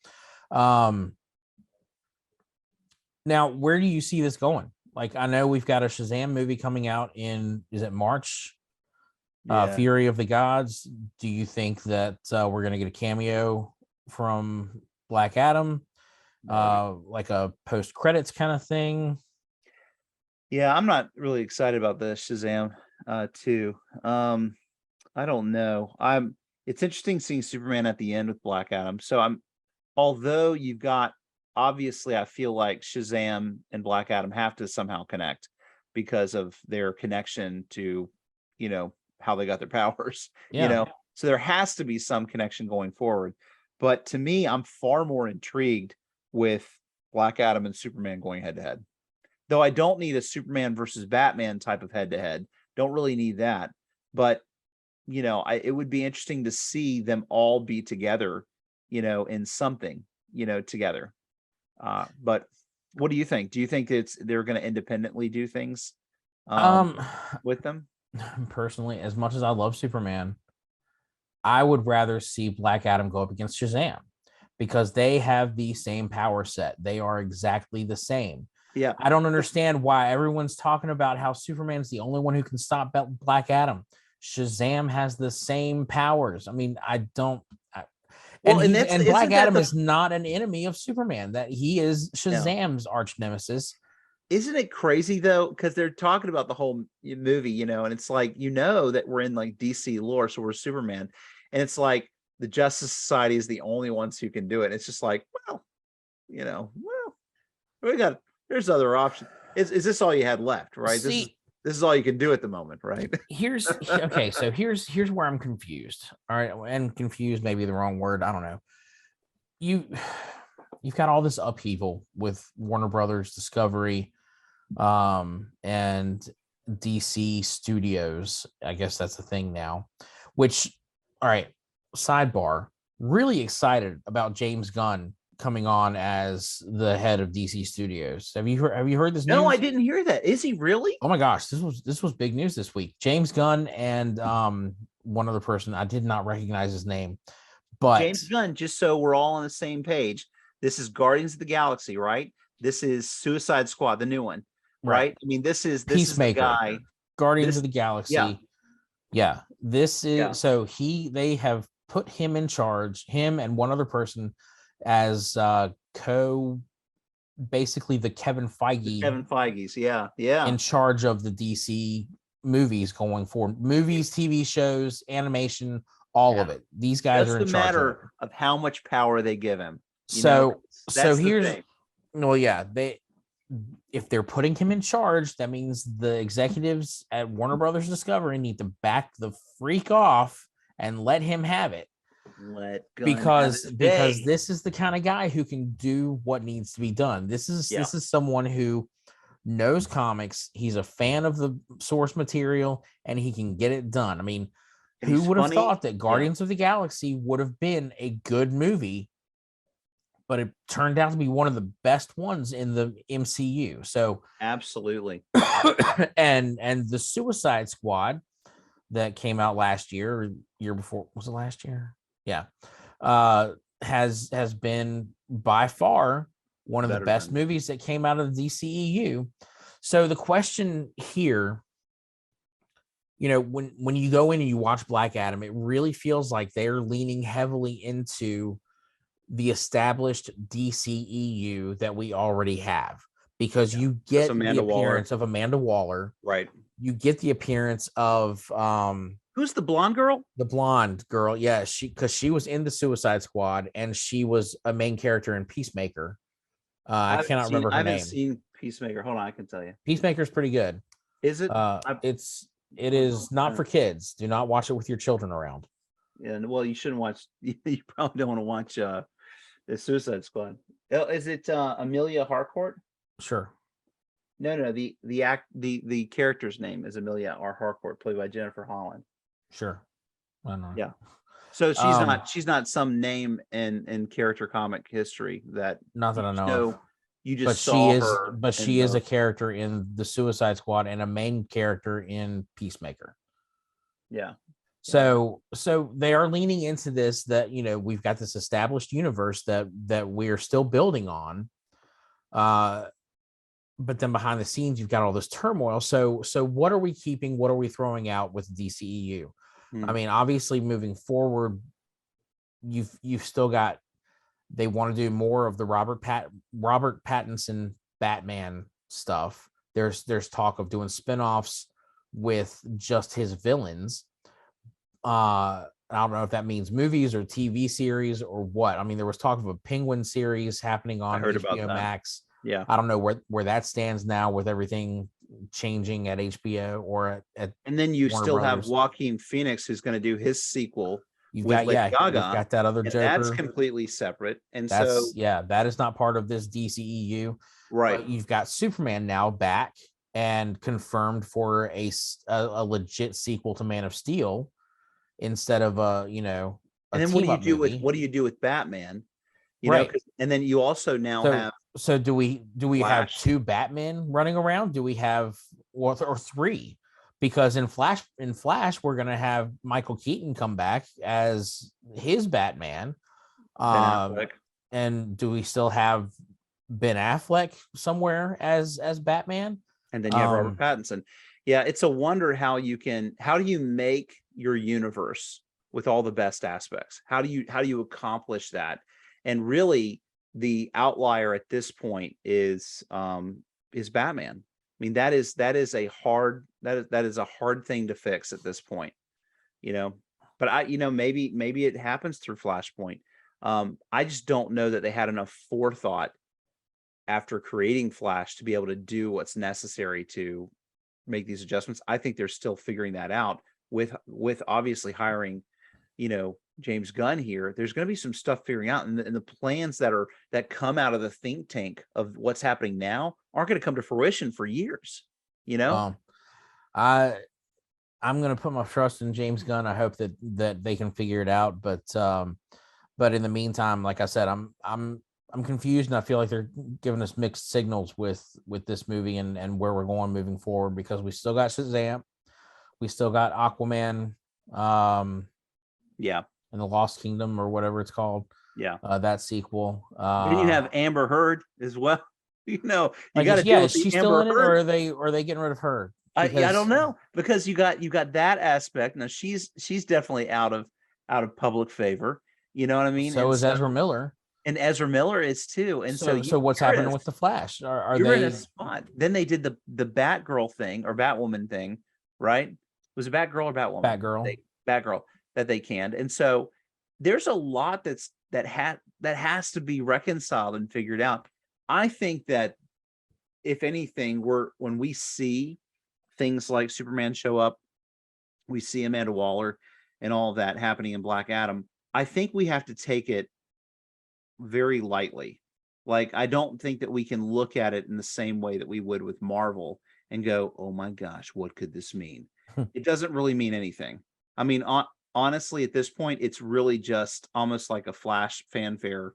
Now, where do you see this going? Like, I know we've got a Shazam movie coming out is it March? yeah. Fury of the Gods. Do you think that we're going to get a cameo from Black Adam? Like a post credits kind of thing? Yeah, I'm not really excited about the Shazam 2. I don't know. It's interesting seeing Superman at the end with Black Adam. So although you've got, obviously I feel like Shazam and Black Adam have to somehow connect because of their connection to, how they got their powers, Yeah. So there has to be some connection going forward. But to me, I'm far more intrigued with Black Adam and Superman going head to head. Though I don't need a Superman versus Batman type of head to head. Don't really need that. But, it would be interesting to see them all be together, in something, together. But what do you think? Do you think they're going to independently do things with them? Personally, as much as I love Superman, I would rather see Black Adam go up against Shazam because they have the same power set. They are exactly the same. Yeah. I don't understand why everyone's talking about how Superman's the only one who can stop Black Adam. Shazam has the same powers. I mean, I don't. And Black Adam is not an enemy of Superman. That he is Shazam's arch nemesis. Isn't it crazy though? Because they're talking about the whole movie, and it's like, that we're in like DC lore, so we're Superman, and it's like the Justice Society is the only ones who can do it. It's just like, well, there's other options. Is this all you had left, right? See, this is all you can do at the moment, right? Here's where I'm confused. All right, and confused may be the wrong word. I don't know. You've got all this upheaval with Warner Brothers Discovery, and DC Studios. I guess that's the thing now. Which, all right, sidebar. Really excited about James Gunn coming on as the head of DC Studios. Have you heard this news? No, I didn't hear that. Is he really? Oh my gosh, this was big news this week. James Gunn and one other person, I did not recognize his name, but James Gunn, just so we're all on the same page, this is Guardians of the Galaxy, right? This is Suicide Squad, the new one, right? I mean, this is Peacemaker, the guy. Guardians of the Galaxy. Yeah. This is so they have put him in charge, him and one other person, as basically the Kevin Feige's, in charge of the DC movies going forward. Movies, TV shows, animation, all of it. These guys are in charge. It's a matter of how much power they give him. So here's if they're putting him in charge, that means the executives at Warner Brothers Discovery need to back the freak off and let him have it. Because this is the kind of guy who can do what needs to be done. This is someone who knows comics. He's a fan of the source material, and he can get it done. I mean, who would have thought that Guardians of the Galaxy would have been a good movie, but it turned out to be one of the best ones in the MCU. So absolutely. and the Suicide Squad that came out last year or year before, was it last year? Yeah. Has been by far one of the best movies that came out of the DCEU. So the question here, when you go in and you watch Black Adam, it really feels like they're leaning heavily into the established DCEU that we already have, because you get the appearance of Amanda Waller. Right. You get the appearance of who's the blonde girl? The blonde girl, yeah. Because she was in the Suicide Squad and she was a main character in Peacemaker. I cannot remember her name. I haven't seen Peacemaker. Hold on, I can tell you. Peacemaker's pretty good. Is it? It is not for kids. Do not watch it with your children around. Yeah, well, you shouldn't watch. You probably don't want to watch the Suicide Squad. Is it Amelia Harcourt? Sure. No. The character's name is Amelia Harcourt, played by Jennifer Holland. Sure. I don't know. Yeah. So she's not some name in character comic history that not that I know of. You just saw her. But she is a character in the Suicide Squad and a main character in Peacemaker. Yeah. So they are leaning into this, that we've got this established universe that we're still building on. But then behind the scenes, you've got all this turmoil. So what are we keeping? What are we throwing out with DCEU? I mean, obviously moving forward, you've still got, they want to do more of the Robert Pattinson Batman stuff. There's talk of doing spinoffs with just his villains. I don't know if that means movies or TV series or what. I mean, there was talk of a Penguin series happening on HBO Max. Yeah. I don't know where that stands now with everything changing at HBO or at and then you Warner still Brothers. Have Joaquin Phoenix, who's going to do his sequel. You've got Gaga. You've got that other Joker. That's completely separate. And that is not part of this DCEU. Right. But you've got Superman now back and confirmed for a legit sequel to Man of Steel instead of and then what do you do with Batman? And then you also now have. So do we Flash. Have two Batman running around? Do we have or three? Because in Flash, we're gonna have Michael Keaton come back as his Batman. And do we still have Ben Affleck somewhere as Batman? And then you have Robert Pattinson. Yeah, it's a wonder how do you make your universe with all the best aspects? How do you accomplish that? And really, the outlier at this point is Batman. I mean, that is a hard thing to fix at this point, But maybe it happens through Flashpoint. I just don't know that they had enough forethought after creating Flash to be able to do what's necessary to make these adjustments. I think they're still figuring that out with obviously hiring, James Gunn here. There's going to be some stuff figuring out, and the plans that come out of the think tank of what's happening now aren't going to come to fruition for years. I'm going to put my trust in James Gunn. I hope that they can figure it out. But in the meantime, like I said, I'm I'm confused, and I feel like they're giving us mixed signals with this movie and where we're going moving forward, because we still got Shazam, we still got Aquaman, Yeah. in the Lost Kingdom or whatever it's called. Yeah. That sequel. Then you have Amber Heard as well. You got to deal yeah, with is she the still Amber in it, or Heard. are they getting rid of her? I Because don't know, because you got that aspect. Now she's definitely out of public favor. You know what I mean? so And is so Ezra Miller. Ezra Miller is too. And so So what's you're in happening a with the Flash? Are you're in a they spot. Then they did the Batgirl thing or Batwoman thing, right? Was it Batgirl or Batwoman? Batgirl? Batgirl that they canned. And so there's a lot that has to be reconciled and figured out. I think that if anything, when we see things like Superman show up, we see Amanda Waller and all of that happening in Black Adam, I think we have to take it very lightly. Like, I don't think that we can look at it in the same way that we would with Marvel and go, oh my gosh, what could this mean? It doesn't really mean anything. I mean, honestly, at this point, it's really just almost like a Flash fanfare,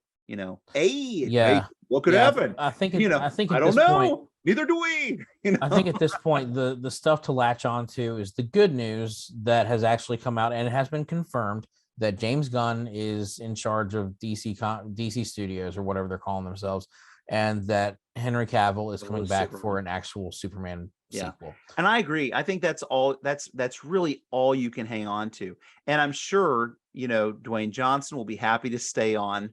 hey, Yeah, what could yeah. happen? I think I think I at don't this point, know. Neither do we. I think at this point, the stuff to latch onto is the good news that has actually come out, and it has been confirmed that James Gunn is in charge of DC Studios, or whatever they're calling themselves, and that Henry Cavill is coming back for an actual Superman sequel. And I agree. I think that's all. That's really all you can hang on to. And I'm sure Dwayne Johnson will be happy to stay on,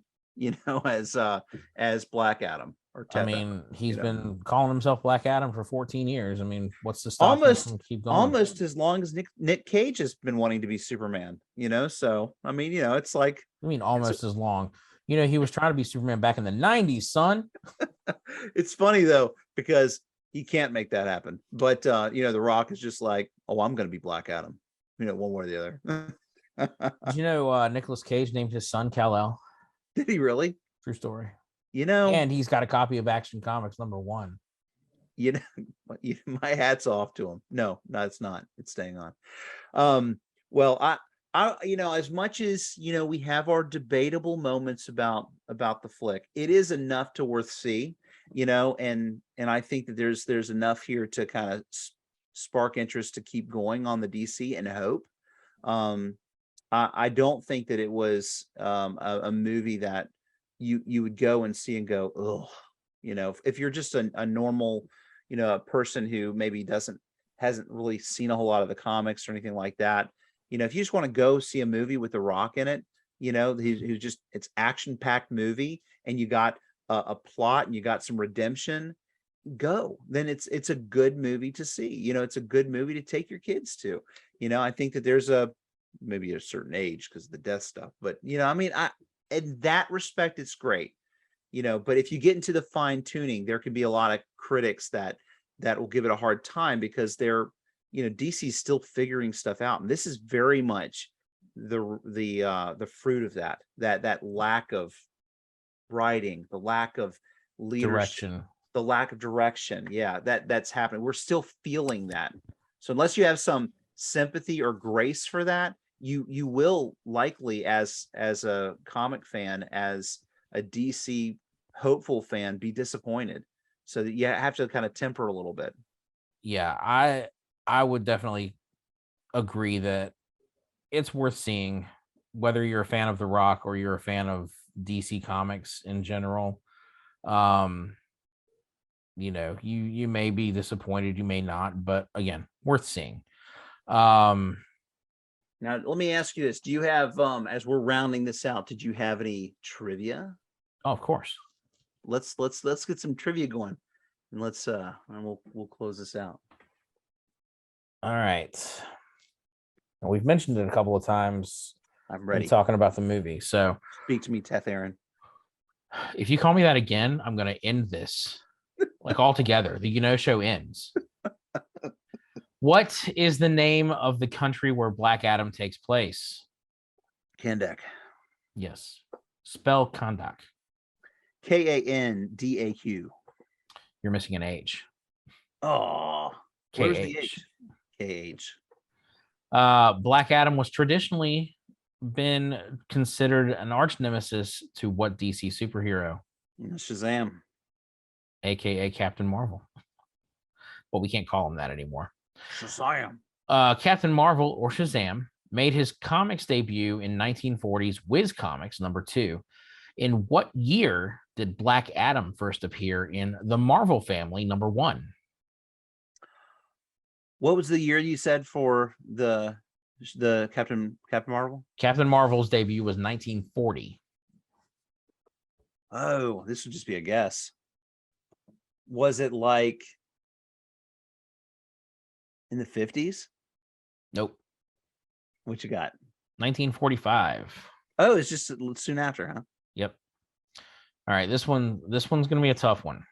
as Black Adam. I mean, he's been calling himself Black Adam for 14 years. I mean, what's to stop him almost from keep going? almost as long as Nick Cage has been wanting to be Superman. So I mean, it's like, I mean, almost as long. He was trying to be Superman back in the 90s, son. it's funny though, because he can't make that happen. But The Rock is just like, oh, I'm going to be Black Adam. One way or the other. Did you know Nicolas Cage named his son Kal-El? Did he really? True story. And And he's got a copy of Action Comics #1. My hat's off to him. No, it's not. It's staying on. Well, I as much as we have our debatable moments about the flick, it is enough to worth see. And I think that there's enough here to kind of spark interest to keep going on the DC and hope. I don't think that it was a movie that you would go and see and go, oh, if you're just a normal, a person who maybe hasn't really seen a whole lot of the comics or anything like that. If you just want to go see a movie with The Rock in it, who's just, it's action-packed movie, and you got a plot and you got some redemption, go. Then it's a good movie to see. It's a good movie to take your kids to. I think that there's maybe a certain age because of the death stuff, but I mean, in that respect, it's great. But if you get into the fine tuning, there can be a lot of critics that will give it a hard time, because they're, DC's still figuring stuff out. And this is very much the fruit of that lack of writing, the lack of leadership, the lack of direction. Yeah, that's happening. We're still feeling that. So unless you have some sympathy or grace for that, you will likely, as a comic fan, as a DC hopeful fan, be disappointed. So that you have to kind of temper a little bit. Yeah, I would definitely agree that it's worth seeing, whether you're a fan of The Rock or you're a fan of DC Comics in general. You may be disappointed, you may not, but again, worth seeing. Now, let me ask you this. Do you have, as we're rounding this out, did you have any trivia? Oh, of course. Let's get some trivia going, and and we'll close this out. All right. We've mentioned it a couple of times. I'm ready. Talking about the movie. So speak to me, Teth Aaron. If you call me that again, I'm going to end this like altogether. The show ends. What is the name of the country where Black Adam takes place? Kandak. Yes. Spell Kandak. Kandaq. You're missing an H. Oh, where's the H? KH. Black Adam was traditionally been considered an arch nemesis to what DC superhero? Shazam. aka Captain Marvel. But we can't call him that anymore. Shazam. Captain Marvel, or Shazam, made his comics debut in 1940's Whiz Comics #2. In what year did Black Adam first appear in the Marvel Family #1? What was the year you said for the Captain Marvel? Captain Marvel's debut was 1940. Oh, this would just be a guess. Was it like in the 50s? Nope. What you got? 1945. Oh, it's just soon after, huh? Yep. All right, this one's gonna be a tough one.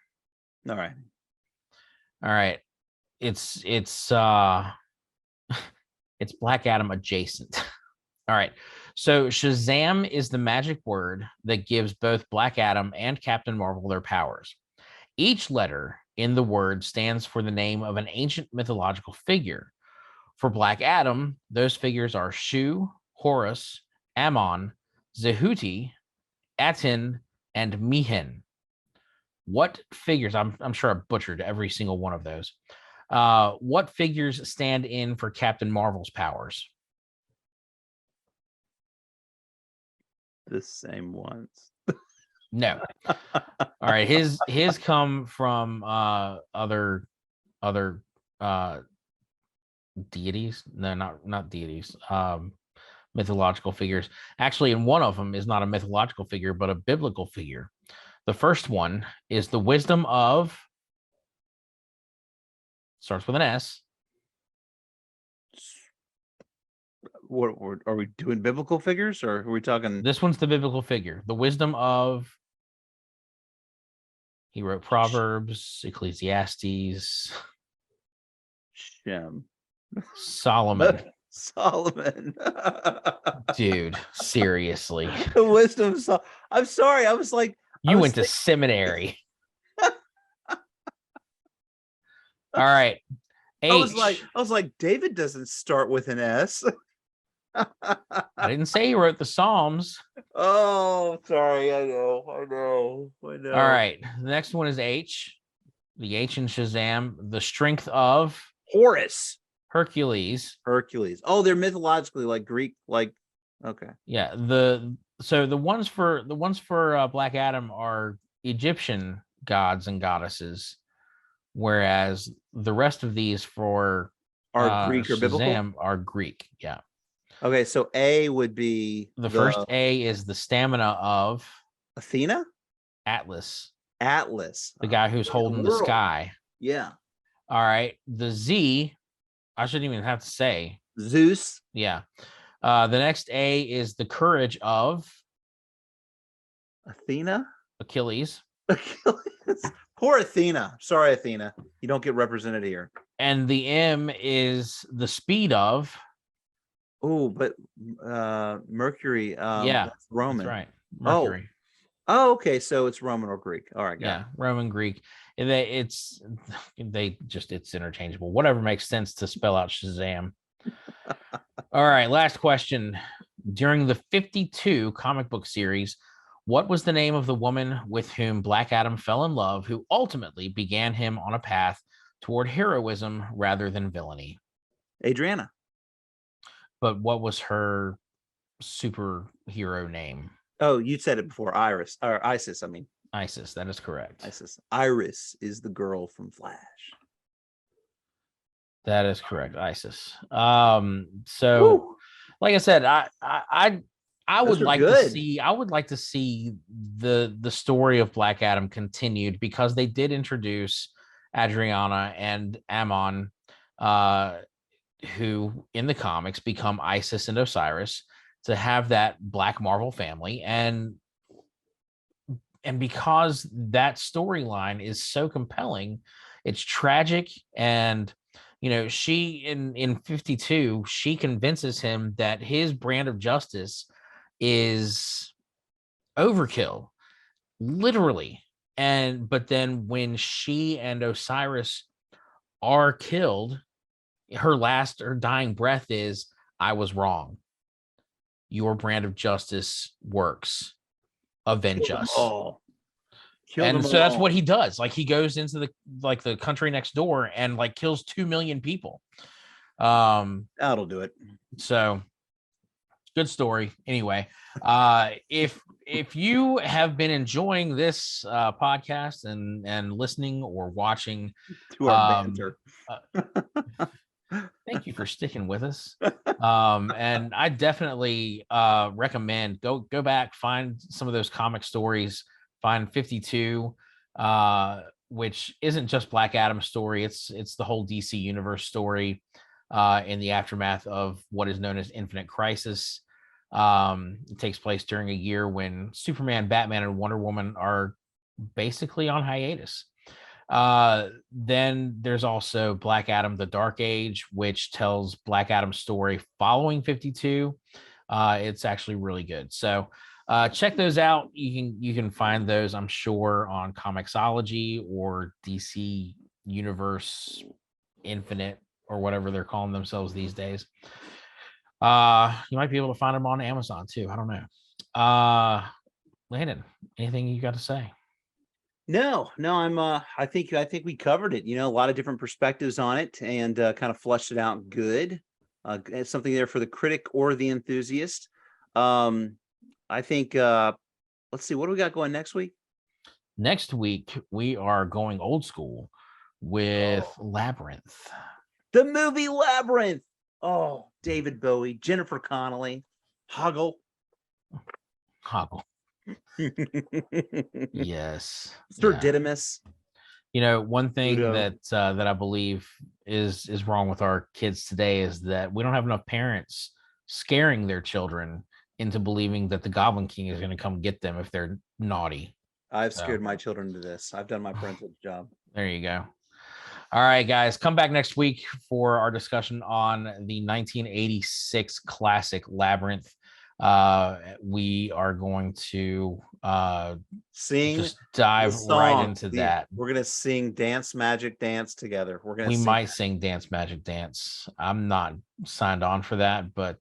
All right. All right. It's it's Black Adam adjacent. All right. So Shazam is the magic word that gives both Black Adam and Captain Marvel their powers. Each letter in the word stands for the name of an ancient mythological figure. For Black Adam, those figures are Shu, Horus, Ammon, Zehuti, Aten, and Mihin. What figures, I'm sure I butchered every single one of those. What figures stand in for Captain Marvel's powers? The same ones. No. All right. His come from other deities. No, not deities. Mythological figures. Actually, and one of them is not a mythological figure, but a biblical figure. The first one is the wisdom of, starts with an S. What are we doing? Biblical figures, or are we talking? This one's the biblical figure. The wisdom of. He wrote Proverbs, Ecclesiastes, Shem. Solomon. Solomon. Dude, seriously. The wisdom. I'm sorry. I was like, you went to seminary. All right. H. I was like, David doesn't start with an S. I didn't say he wrote the Psalms. Oh, sorry. I know. All right. The next one is H. The H in Shazam. The strength of Horus. Hercules. Oh, they're mythologically like Greek, like okay. Yeah. The ones for Black Adam are Egyptian gods and goddesses, whereas the rest of these for are Greek or Shazam biblical? are Greek. Yeah. Okay, so A would be the first A is the stamina of Athena? Atlas. The guy who's holding the sky. Yeah. All right. The Z, I shouldn't even have to say. Zeus. Yeah. The next A is the courage of Athena. Achilles. Poor Athena. Sorry, Athena. You don't get represented here. And the M is the speed of. Oh, but Mercury. Yeah, that's Roman. That's right. Mercury. Oh, okay. So it's Roman or Greek. All right. Yeah, Roman, Greek. It's interchangeable. Whatever makes sense to spell out Shazam. All right. Last question. During the 52 comic book series, what was the name of the woman with whom Black Adam fell in love, who ultimately began him on a path toward heroism rather than villainy? Adriana. But what was her superhero name? Oh, you said it before. Iris or Isis. I mean, Isis. That is correct. Isis. Iris is the girl from Flash. That is correct. Isis. So, woo. Like I said, I would like to see. I would like to see the story of Black Adam continued, because they did introduce Adriana and Ammon, who in the comics become Isis and Osiris, to have that Black Marvel family, and because that storyline is so compelling, it's tragic, and she in 52, she convinces him that his brand of justice is overkill, literally. But then when she and Osiris are killed, her dying breath is, "I was wrong. Your brand of justice works. Avenge us." Oh, Killed and them so that's all. what he does. Like he goes into the country next door and like kills 2 million people. That'll do it. So good story. Anyway, if you have been enjoying this podcast and listening or watching, To our banter. thank you for sticking with us. And I definitely recommend go back, find some of those comic stories, find 52, which isn't just Black Adam's story, it's the whole DC universe story in the aftermath of what is known as Infinite Crisis. It takes place during a year when Superman, Batman, and Wonder Woman are basically on hiatus. Then there's also Black Adam, the Dark Age, which tells Black Adam's story following 52. It's actually really good. So check those out. You can find those, I'm sure, on Comixology or DC Universe Infinite or whatever they're calling themselves these days. You might be able to find them on Amazon too. I don't know. Landon, anything you got to say? No, I think we covered it. A lot of different perspectives on it, and kind of flushed it out good. It's something there for the critic or the enthusiast. I think let's see, what do we got going next week? Next week we are going old school with Labyrinth. The movie Labyrinth. Oh, David Bowie, Jennifer Connelly, Hoggle. Yes. Sir Didymus. One thing that I believe is wrong with our kids today is that we don't have enough parents scaring their children into believing that the Goblin King is going to come get them if they're naughty. I've scared my children to this. I've done my parental job. There you go. All right, guys, come back next week for our discussion on the 1986 classic Labyrinth. We are going to just dive right into that. We're gonna sing Dance Magic Dance together. We might sing Dance Magic Dance. I'm not signed on for that, but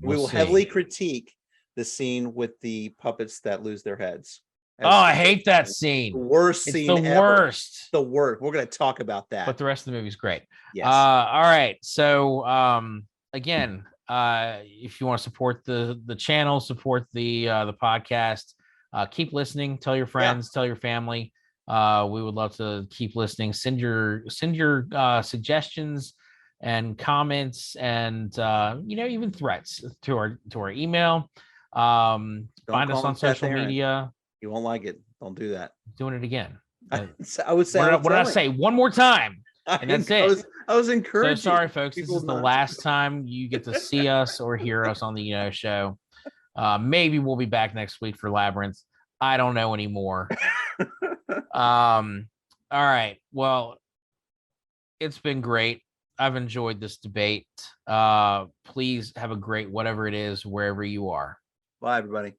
we will heavily critique the scene with the puppets that lose their heads. I hate that scene. Worst scene ever. Worst. The worst. We're going to talk about that. But the rest of the movie's great. Yes. All right. So again, if you want to support the channel, support the podcast, keep listening. Tell your friends. Tell your family. We would love to keep listening. Send your suggestions and comments, and even threats to our email. Find us on social media. You won't like it. Don't do that. Doing it again. I would say. What did I say? One more time, and that's it. I was encouraging. So sorry, folks. This is the last time you get to see us or hear us on the show. Maybe we'll be back next week for Labyrinth. I don't know anymore. All right. Well, it's been great. I've enjoyed this debate. Please have a great whatever it is, wherever you are. Bye, everybody.